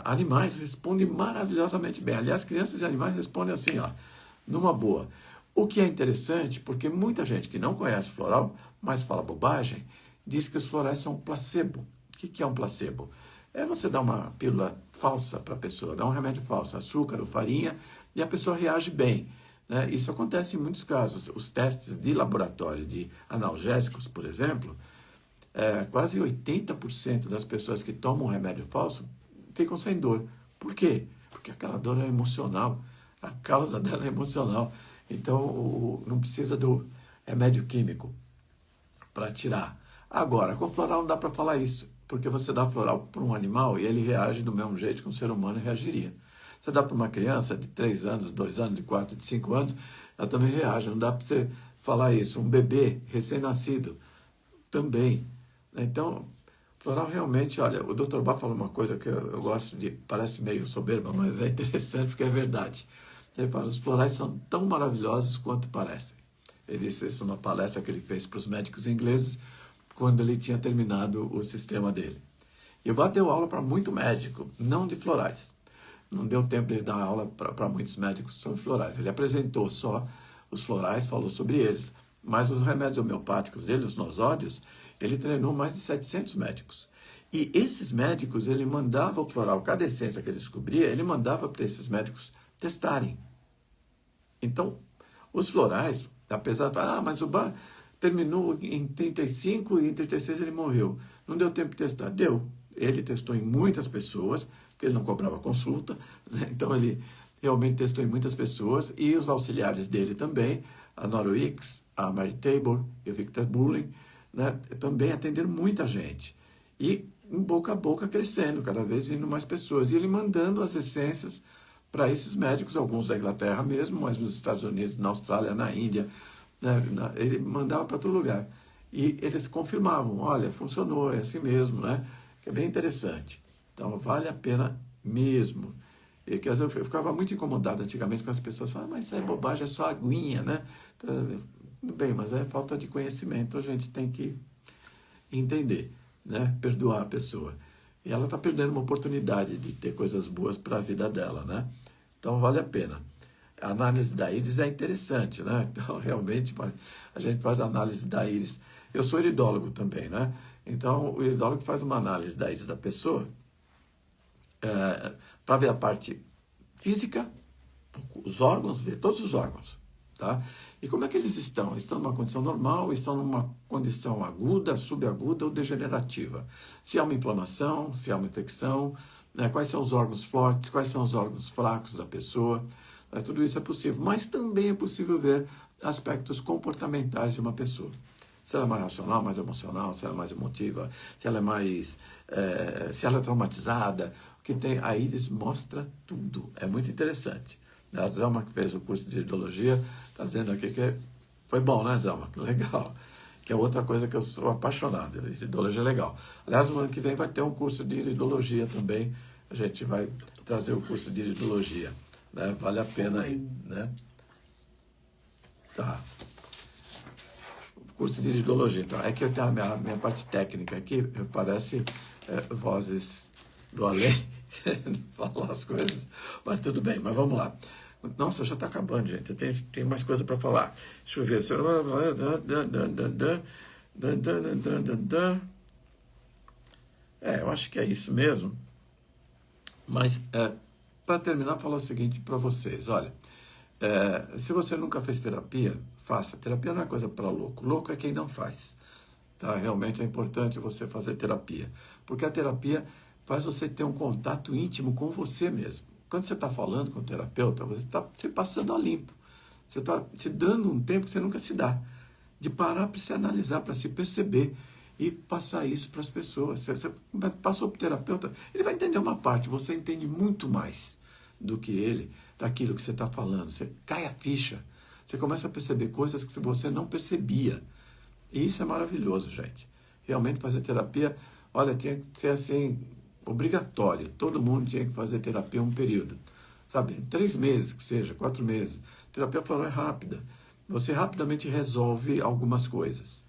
Animais respondem maravilhosamente bem. Aliás, crianças e animais respondem assim, ó, numa boa. O que é interessante, porque muita gente que não conhece floral, mas fala bobagem, diz que os florais são placebo. O que é um placebo? É você dar uma pílula falsa para a pessoa, dar um remédio falso, açúcar ou farinha, e a pessoa reage bem, né? Isso acontece em muitos casos. Os testes de laboratório de analgésicos, por exemplo, quase 80% das pessoas que tomam um remédio falso ficam sem dor. Por quê? Porque aquela dor é emocional. A causa dela é emocional. Então, não precisa do remédio químico para tirar. Agora, com floral não dá para falar isso, porque você dá floral para um animal e ele reage do mesmo jeito que um ser humano reagiria. Você dá para uma criança de 3 anos, 2 anos, de 4, de 5 anos, ela também reage. Não dá para você falar isso. Um bebê recém-nascido também. Então, floral realmente, olha, o Dr. Bach falou uma coisa que eu gosto de, parece meio soberba, mas é interessante porque é verdade. Ele fala, os florais são tão maravilhosos quanto parecem. Ele disse isso numa palestra que ele fez para os médicos ingleses, quando ele tinha terminado o sistema dele. E o Bach deu aula para muito médico, não de florais. Não deu tempo de ele dar aula para muitos médicos sobre florais. Ele apresentou só os florais, falou sobre eles. Mas os remédios homeopáticos dele, os nosódios, ele treinou mais de 700 médicos. E esses médicos, ele mandava o floral, cada essência que ele descobria, ele mandava para esses médicos testarem. Então, os florais, apesar de... mas o Bach terminou em 35 e em 36 ele morreu. Não deu tempo de testar? Deu. Ele testou em muitas pessoas, porque ele não cobrava consulta, né? Então ele realmente testou em muitas pessoas, e os auxiliares dele também, a Nora Wicks, a Mary Tabor e o Victor Bullen, né? Também atenderam muita gente. E boca a boca crescendo, cada vez vindo mais pessoas. E ele mandando as essências para esses médicos, alguns da Inglaterra mesmo, mas nos Estados Unidos, na Austrália, na Índia, né? Ele mandava para todo lugar. E eles confirmavam, olha, funcionou, é assim mesmo, né? Que é bem interessante. Então, vale a pena mesmo. E que às vezes eu ficava muito incomodado antigamente com as pessoas falavam, mas isso é bobagem, é só aguinha, né? Então, tudo bem, mas é falta de conhecimento, a gente tem que entender, né? Perdoar a pessoa. E ela está perdendo uma oportunidade de ter coisas boas para a vida dela, né? Então, vale a pena. A análise da íris é interessante, né? Então, realmente, a gente faz a análise da íris. Eu sou iridólogo também, né? Então, o iridólogo faz uma análise da íris da pessoa para ver a parte física, os órgãos, ver todos os órgãos, tá? E como é que eles estão? Estão numa condição normal, estão numa condição aguda, subaguda ou degenerativa? Se há uma inflamação, se há uma infecção, né? Quais são os órgãos fortes, quais são os órgãos fracos da pessoa, né? Tudo isso é possível, mas também é possível ver aspectos comportamentais de uma pessoa. Se ela é mais racional, mais emocional, se ela é mais emotiva, se ela é mais... se ela é traumatizada, que tem, a íris mostra tudo. É muito interessante. A Zelma, que fez o curso de iridologia, está dizendo aqui que foi bom, né, Zelma? Legal. Que é outra coisa que eu sou apaixonado. Iridologia é legal. Aliás, no ano que vem vai ter um curso de iridologia também. A gente vai trazer o curso de iridologia, né? Vale a pena aí, né? Tá. Curso de iridologia. Então, é que eu tenho a minha parte técnica aqui, parece vozes do além, falar as coisas, mas tudo bem, mas vamos lá. Nossa, já está acabando, gente, tem mais coisa para falar. Deixa eu ver. Eu acho que é isso mesmo. Mas, para terminar, falar o seguinte para vocês, olha, se você nunca fez terapia, faça. Terapia não é coisa para louco. Louco é quem não faz. Tá? Realmente é importante você fazer terapia. Porque a terapia faz você ter um contato íntimo com você mesmo. Quando você está falando com o terapeuta, você está se passando a limpo. Você está se dando um tempo que você nunca se dá. de parar para se analisar, para se perceber e passar isso para as pessoas. Você passou para o terapeuta, ele vai entender uma parte, você entende muito mais do que ele, daquilo que você está falando. Você cai a ficha, você começa a perceber coisas que você não percebia. E isso é maravilhoso, gente. Realmente fazer terapia, olha, tinha que ser assim, obrigatório. Todo mundo tinha que fazer terapia um período. Sabe, 3 meses que seja, 4 meses. Terapia floral é rápida. Você rapidamente resolve algumas coisas.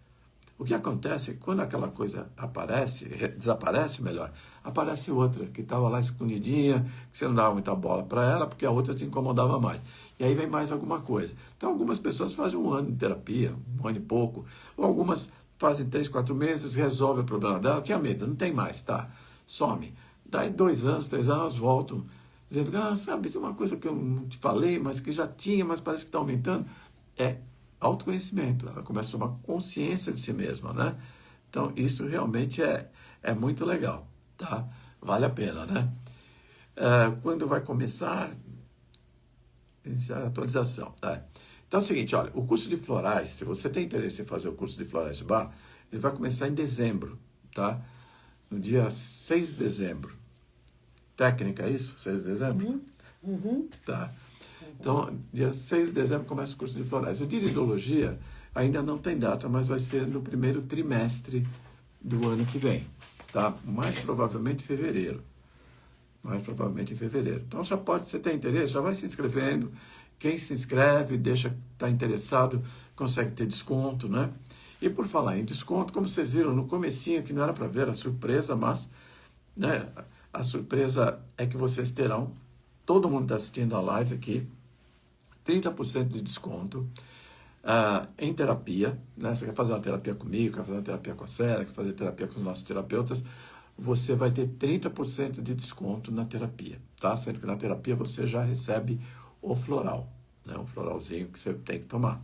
O que acontece é que quando aquela coisa aparece, desaparece melhor, aparece outra que estava lá escondidinha, que você não dava muita bola para ela, porque a outra te incomodava mais. E aí vem mais alguma coisa. Então algumas pessoas fazem 1 ano de terapia, 1 ano e pouco, ou algumas fazem 3, 4 meses, resolve o problema dela, tinha medo, não tem mais, tá? Some. Daí 2 anos, 3 anos, elas voltam, dizendo, sabe, tem uma coisa que eu não te falei, mas que já tinha, mas parece que está aumentando. É autoconhecimento, ela começa a tomar consciência de si mesma, né? Então, isso realmente é muito legal, tá? Vale a pena, né? Quando vai começar? Iniciar a atualização, tá? Então é o seguinte, olha, o curso de florais, se você tem interesse em fazer o curso de florais de Bach, ele vai começar em dezembro, tá? No dia 6 de dezembro. Técnica, é isso? 6 de dezembro? Tá. Então, dia 6 de dezembro começa o curso de florais. O de iridologia ainda não tem data, mas vai ser no primeiro trimestre do ano que vem, tá? Mais provavelmente em fevereiro. Mais provavelmente em fevereiro. Então, já pode, se tem interesse, já vai se inscrevendo. Quem se inscreve, deixa, está interessado, consegue ter desconto, né? E por falar em desconto, como vocês viram no comecinho, que não era para ver a surpresa, mas, né, a surpresa é que vocês terão, todo mundo está assistindo a live aqui, 30% de desconto em terapia, né? Você quer fazer uma terapia comigo, quer fazer uma terapia com a Célia, quer fazer terapia com os nossos terapeutas, você vai ter 30% de desconto na terapia, tá? Sendo que na terapia você já recebe o floral, né? Um floralzinho que você tem que tomar.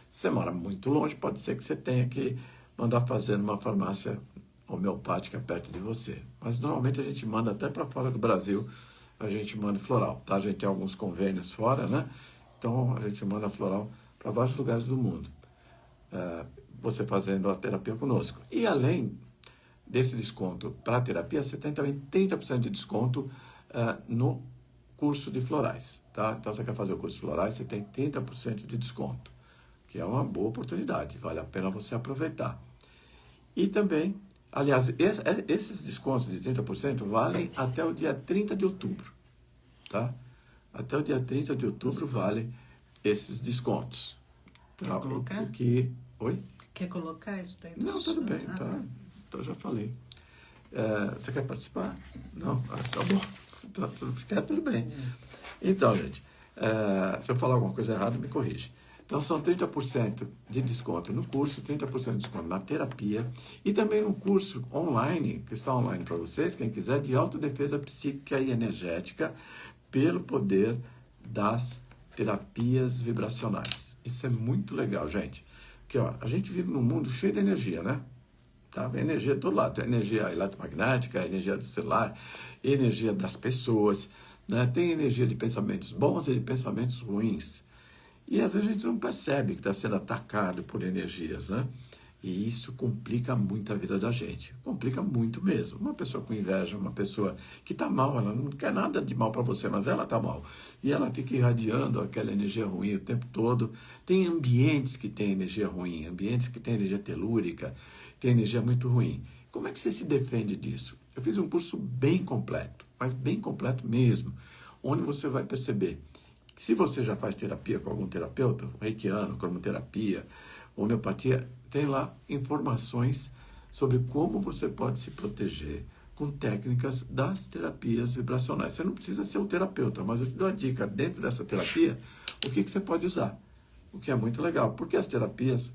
Se você mora muito longe, pode ser que você tenha que mandar fazer numa farmácia homeopática perto de você. Mas normalmente a gente manda até para fora do Brasil, a gente manda floral, tá? A gente tem alguns convênios fora, né? Então, a gente manda floral para vários lugares do mundo, você fazendo a terapia conosco. E além desse desconto para a terapia, você tem também 30% de desconto no curso de florais, tá? Então, você quer fazer o curso de florais, você tem 30% de desconto, que é uma boa oportunidade, vale a pena você aproveitar. E também, aliás, esses descontos de 30% valem até o dia 30 de outubro, tá? Até o dia 30 de outubro vale esses descontos. Quer colocar? Oi? Quer colocar isso daí? Não, tudo bem, tá. Então, já falei. Você quer participar? Não? Tá bom. Tudo bem. Então, gente, se eu falar alguma coisa errada, me corrige. Então, são 30% de desconto no curso, 30% de desconto na terapia e também um curso online, que está online para vocês, quem quiser, de autodefesa psíquica e energética pelo poder das terapias vibracionais. Isso é muito legal, gente. Porque, ó, a gente vive num mundo cheio de energia, né? Tá? Energia de todo lado. Energia eletromagnética, energia do celular, energia das pessoas, né? Tem energia de pensamentos bons e de pensamentos ruins. E às vezes a gente não percebe que está sendo atacado por energias, né? E isso complica muito a vida da gente. Complica muito mesmo. Uma pessoa com inveja, uma pessoa que está mal, ela não quer nada de mal para você, mas ela está mal. E ela fica irradiando aquela energia ruim o tempo todo. Tem ambientes que têm energia ruim, ambientes que têm energia telúrica, tem energia muito ruim. Como é que você se defende disso? Eu fiz um curso bem completo, mas bem completo mesmo, onde você vai perceber que se você já faz terapia com algum terapeuta, reikiano, cromoterapia, homeopatia, tem lá informações sobre como você pode se proteger com técnicas das terapias vibracionais. Você não precisa ser um terapeuta, mas eu te dou a dica, dentro dessa terapia, o que você pode usar. O que é muito legal, porque as terapias,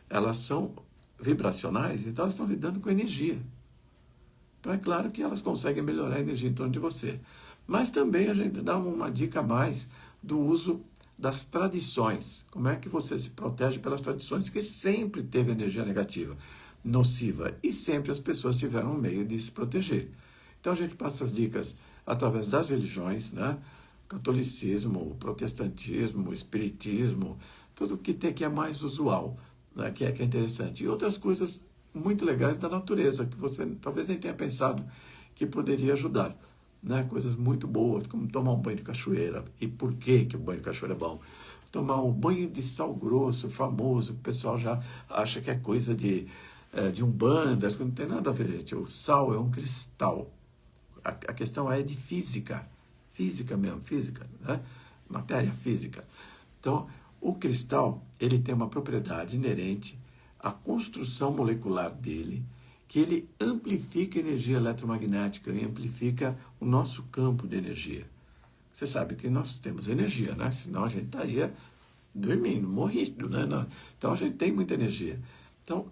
elas são vibracionais, então elas estão lidando com energia. Então é claro que elas conseguem melhorar a energia em torno de você. Mas também a gente dá uma dica a mais do uso das tradições. Como é que você se protege pelas tradições? Que sempre teve energia negativa, nociva, e sempre as pessoas tiveram um meio de se proteger. Então a gente passa as dicas através das religiões, né? Catolicismo, protestantismo, espiritismo, tudo que tem que é mais usual, né, que é interessante. E outras coisas muito legais da natureza, que você talvez nem tenha pensado que poderia ajudar. Né? Coisas muito boas, como tomar um banho de cachoeira. E por que o banho de cachoeira é bom? Tomar um banho de sal grosso, famoso, que o pessoal já acha que é coisa de Umbanda, não tem nada a ver, gente. O sal é um cristal. A questão é de física, física mesmo, física, né? Matéria física. Então, o cristal, ele tem uma propriedade inerente à construção molecular dele, que ele amplifica a energia eletromagnética e amplifica o nosso campo de energia. Você sabe que nós temos energia, né? Senão a gente estaria dormindo, morrido, né? Então a gente tem muita energia. Então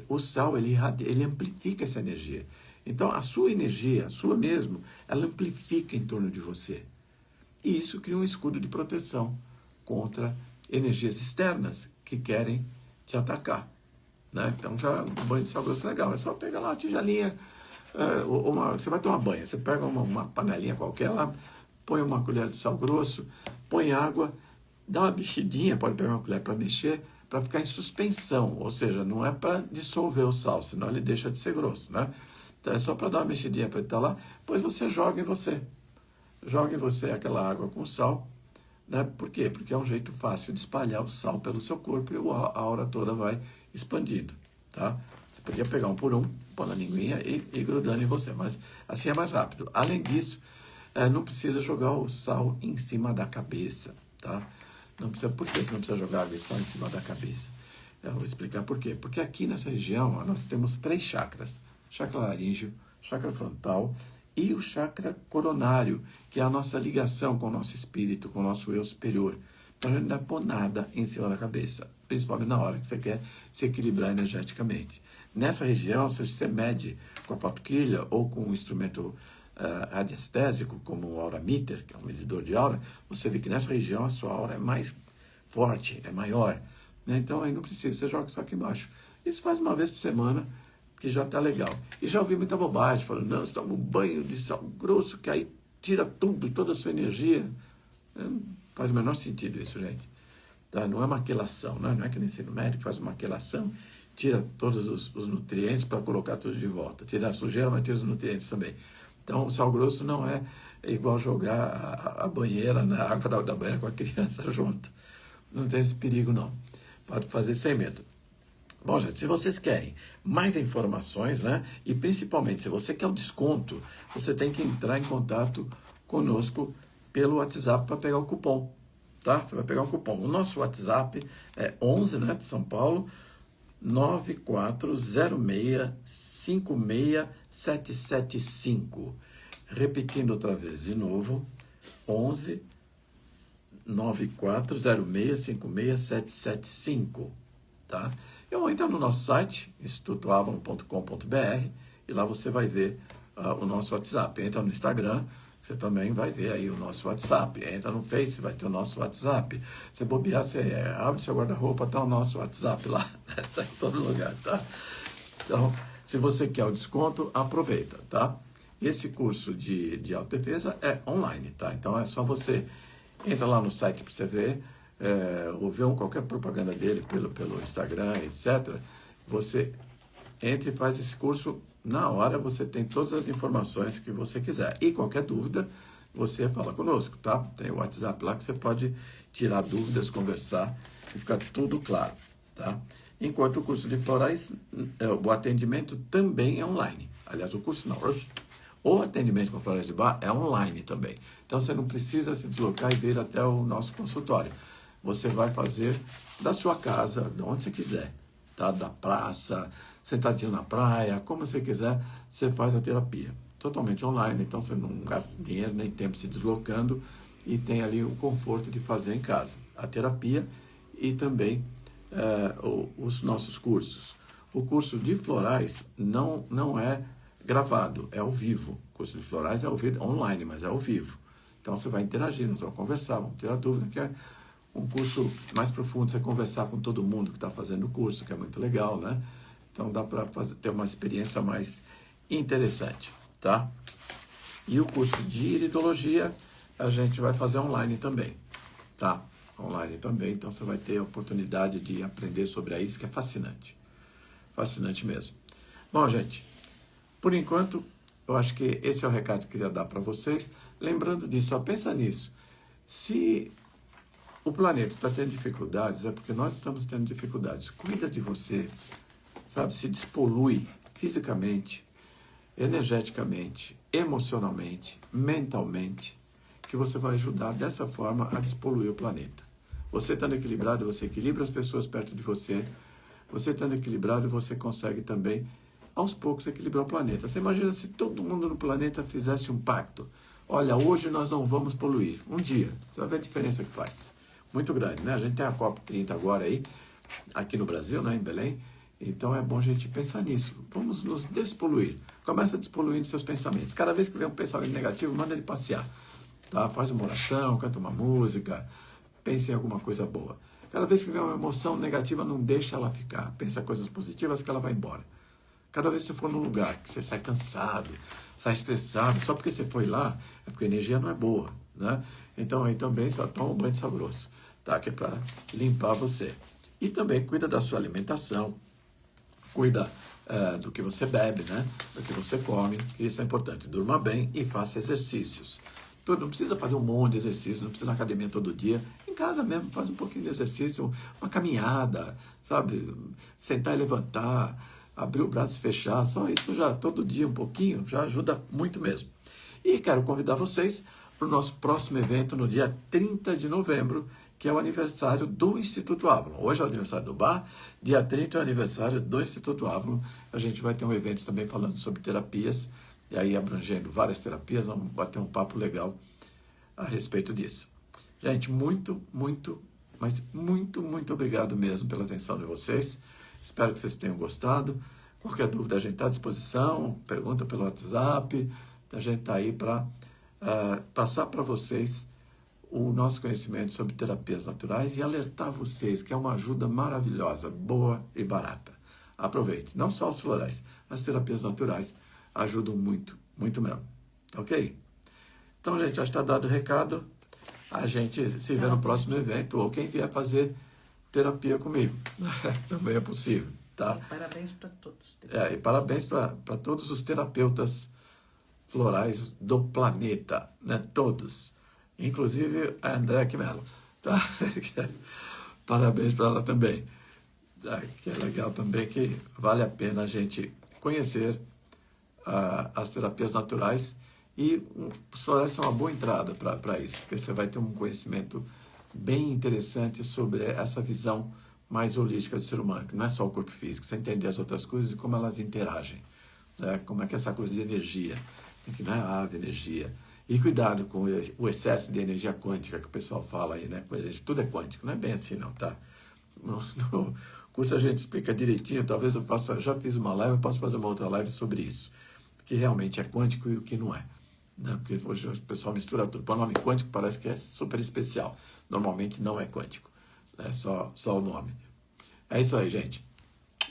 o sal, ele amplifica essa energia. Então a sua energia, a sua mesmo, ela amplifica em torno de você. E isso cria um escudo de proteção contra energias externas que querem te atacar. Né? Então já um banho de sal grosso é legal. É só pegar lá uma tigelinha, você vai tomar banho, você pega uma panelinha qualquer lá, põe uma colher de sal grosso, põe água, dá uma mexidinha, pode pegar uma colher para mexer, para ficar em suspensão, ou seja, não é para dissolver o sal, senão ele deixa de ser grosso, né? Então é só para dar uma mexidinha para ele estar lá, depois você joga em você. Joga em você aquela água com sal, né? Por quê? Porque é um jeito fácil de espalhar o sal pelo seu corpo e a aura toda vai expandindo, tá? Você podia pegar um por um, pôr na linguinha e grudando em você, mas assim é mais rápido. Além disso, não precisa jogar o sal em cima da cabeça, tá? Não precisa, por que não precisa jogar água e sal em cima da cabeça? Eu vou explicar por quê. Porque aqui nessa região, ó, nós temos 3 chakras. Chakra laríngeo, chakra frontal e o chakra coronário, que é a nossa ligação com o nosso espírito, com o nosso eu superior. Então a gente não dá pôr nada em cima da cabeça, principalmente na hora que você quer se equilibrar energeticamente. Nessa região, se você mede com a fotoquilha ou com um instrumento radiestésico, como o aura meter, que é um medidor de aura, você vê que nessa região a sua aura é mais forte, é maior. Né? Então aí não precisa, você joga só aqui embaixo. Isso faz uma vez por semana, que já está legal. E já ouvi muita bobagem, falando, não, você toma um banho de sal grosso, que aí tira tudo, toda a sua energia. Não faz o menor sentido isso, gente. Tá? Não é uma quelação, né? Não é que nem ensino médico faz uma quelação, tira todos os nutrientes para colocar tudo de volta. Tira a sujeira, mas tira os nutrientes também. Então, o sal grosso não é igual jogar a banheira na água da banheira com a criança junto. Não tem esse perigo, não. Pode fazer sem medo. Bom, gente, se vocês querem mais informações, né, e principalmente se você quer o desconto, você tem que entrar em contato conosco pelo WhatsApp para pegar o cupom, tá? Você vai pegar o cupom. O nosso WhatsApp é 11, né, de São Paulo, 9406-56775. Repetindo outra vez, de novo, 11 9406-56775, tá? Ou entra no nosso site, institutoavalon.com.br, e lá você vai ver o nosso WhatsApp. Entra no Instagram, você também vai ver aí o nosso WhatsApp. Entra no Face, vai ter o nosso WhatsApp. Você bobear, você abre seu guarda-roupa, tá o nosso WhatsApp lá. Está em todo lugar, tá? Então, se você quer o desconto, aproveita, tá? Esse curso de autodefesa é online, tá? Então, é só você entra lá no site para você ver, ou ver qualquer propaganda dele pelo Instagram, etc. Você entra e faz esse curso. Na hora você tem todas as informações que você quiser. E qualquer dúvida, você fala conosco, tá? Tem o WhatsApp lá que você pode tirar dúvidas, conversar e ficar tudo claro, tá? Enquanto o curso de florais, o atendimento também é online. Aliás, o curso não. O atendimento com florais de bar é online também. Então você não precisa se deslocar e vir até o nosso consultório. Você vai fazer da sua casa, de onde você quiser, tá? Da praça, sentadinho na praia, como você quiser, você faz a terapia. Totalmente online, então você não gasta dinheiro nem tempo se deslocando e tem ali o conforto de fazer em casa. A terapia e também os nossos cursos. O curso de florais não é gravado, é ao vivo. O curso de florais é ao vivo, online, mas é ao vivo. Então você vai interagir, nós vamos conversar, vamos tirar dúvida, que é um curso mais profundo, você conversar com todo mundo que está fazendo o curso, que é muito legal, né? Então dá para ter uma experiência mais interessante, tá? E o curso de iridologia a gente vai fazer online também, tá? online também, então você vai ter a oportunidade de aprender sobre a isca, é fascinante. Fascinante mesmo. Bom, gente, por enquanto, eu acho que esse é o recado que eu queria dar para vocês. Lembrando disso, só pensa nisso. Se o planeta está tendo dificuldades, é porque nós estamos tendo dificuldades. Cuida de você, sabe? Se despolui fisicamente, energeticamente, emocionalmente, mentalmente, que você vai ajudar dessa forma a despoluir o planeta. Você estando equilibrado, você equilibra as pessoas perto de você. Você estando equilibrado, você consegue também, aos poucos, equilibrar o planeta. Você imagina se todo mundo no planeta fizesse um pacto. Olha, hoje nós não vamos poluir. Um dia. Você vai ver a diferença que faz. Muito grande, né? A gente tem a COP30 agora aí, aqui no Brasil, né, em Belém. Então é bom a gente pensar nisso. Vamos nos despoluir. Começa despoluindo seus pensamentos. Cada vez que vem um pensamento negativo, manda ele passear. Tá? Faz uma oração, canta uma música, pense em alguma coisa boa. Cada vez que vem uma emoção negativa, não deixa ela ficar. Pensa coisas positivas que ela vai embora. Cada vez que você for num lugar que você sai cansado, sai estressado, só porque você foi lá, é porque a energia não é boa, né? Então aí também só toma um banho de sal grosso, tá? Que é para limpar você. E também cuida da sua alimentação, cuida do que você bebe, né? Do que você come, que isso é importante. Durma bem e faça exercícios. Não precisa fazer um monte de exercício, não precisa ir na academia todo dia. Em casa mesmo, faz um pouquinho de exercício, uma caminhada, sabe? Sentar e levantar, abrir o braço e fechar, só isso já, todo dia um pouquinho, já ajuda muito mesmo. E quero convidar vocês para o nosso próximo evento no dia 30 de novembro, que é o aniversário do Instituto Avalon. Hoje é o aniversário do bar, dia 30 é o aniversário do Instituto Avalon. A gente vai ter um evento também falando sobre terapias, e aí abrangendo várias terapias, vamos bater um papo legal a respeito disso. Gente, muito, mas muito obrigado mesmo pela atenção de vocês. Espero que vocês tenham gostado. Qualquer dúvida a gente está à disposição, pergunta pelo WhatsApp, a gente está aí para passar para vocês o nosso conhecimento sobre terapias naturais e alertar vocês que é uma ajuda maravilhosa, boa e barata. Aproveite, não só os florais, as terapias naturais ajudam muito mesmo, ok? Então, gente, acho que está dado o recado. A gente se vê no próximo evento, ou quem vier fazer terapia comigo. Também é possível, tá? E parabéns para todos. E parabéns para todos os terapeutas florais do planeta, né? Todos. Inclusive a Andréa Quimelo, tá? Parabéns para ela também. Tá? Que é legal também, que vale a pena a gente conhecer as terapias naturais, e os florais são uma boa entrada para isso, porque você vai ter um conhecimento bem interessante sobre essa visão mais holística do ser humano, que não é só o corpo físico, você entender as outras coisas e como elas interagem, né? Como é que essa coisa de energia, que não é ave, energia, e cuidado com o excesso de energia quântica que o pessoal fala aí, né? Tudo é quântico, não é bem assim não, tá? No curso a gente explica direitinho, talvez eu faça, já fiz uma live, eu posso fazer uma outra live sobre isso, que realmente é quântico e o que não é. Né? Porque hoje o pessoal mistura tudo. O nome quântico parece que é super especial. Normalmente não é quântico. É só o nome. É isso aí, gente.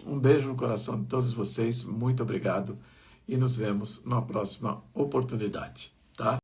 Um beijo no coração de todos vocês. Muito obrigado. E nos vemos na próxima oportunidade. Tá?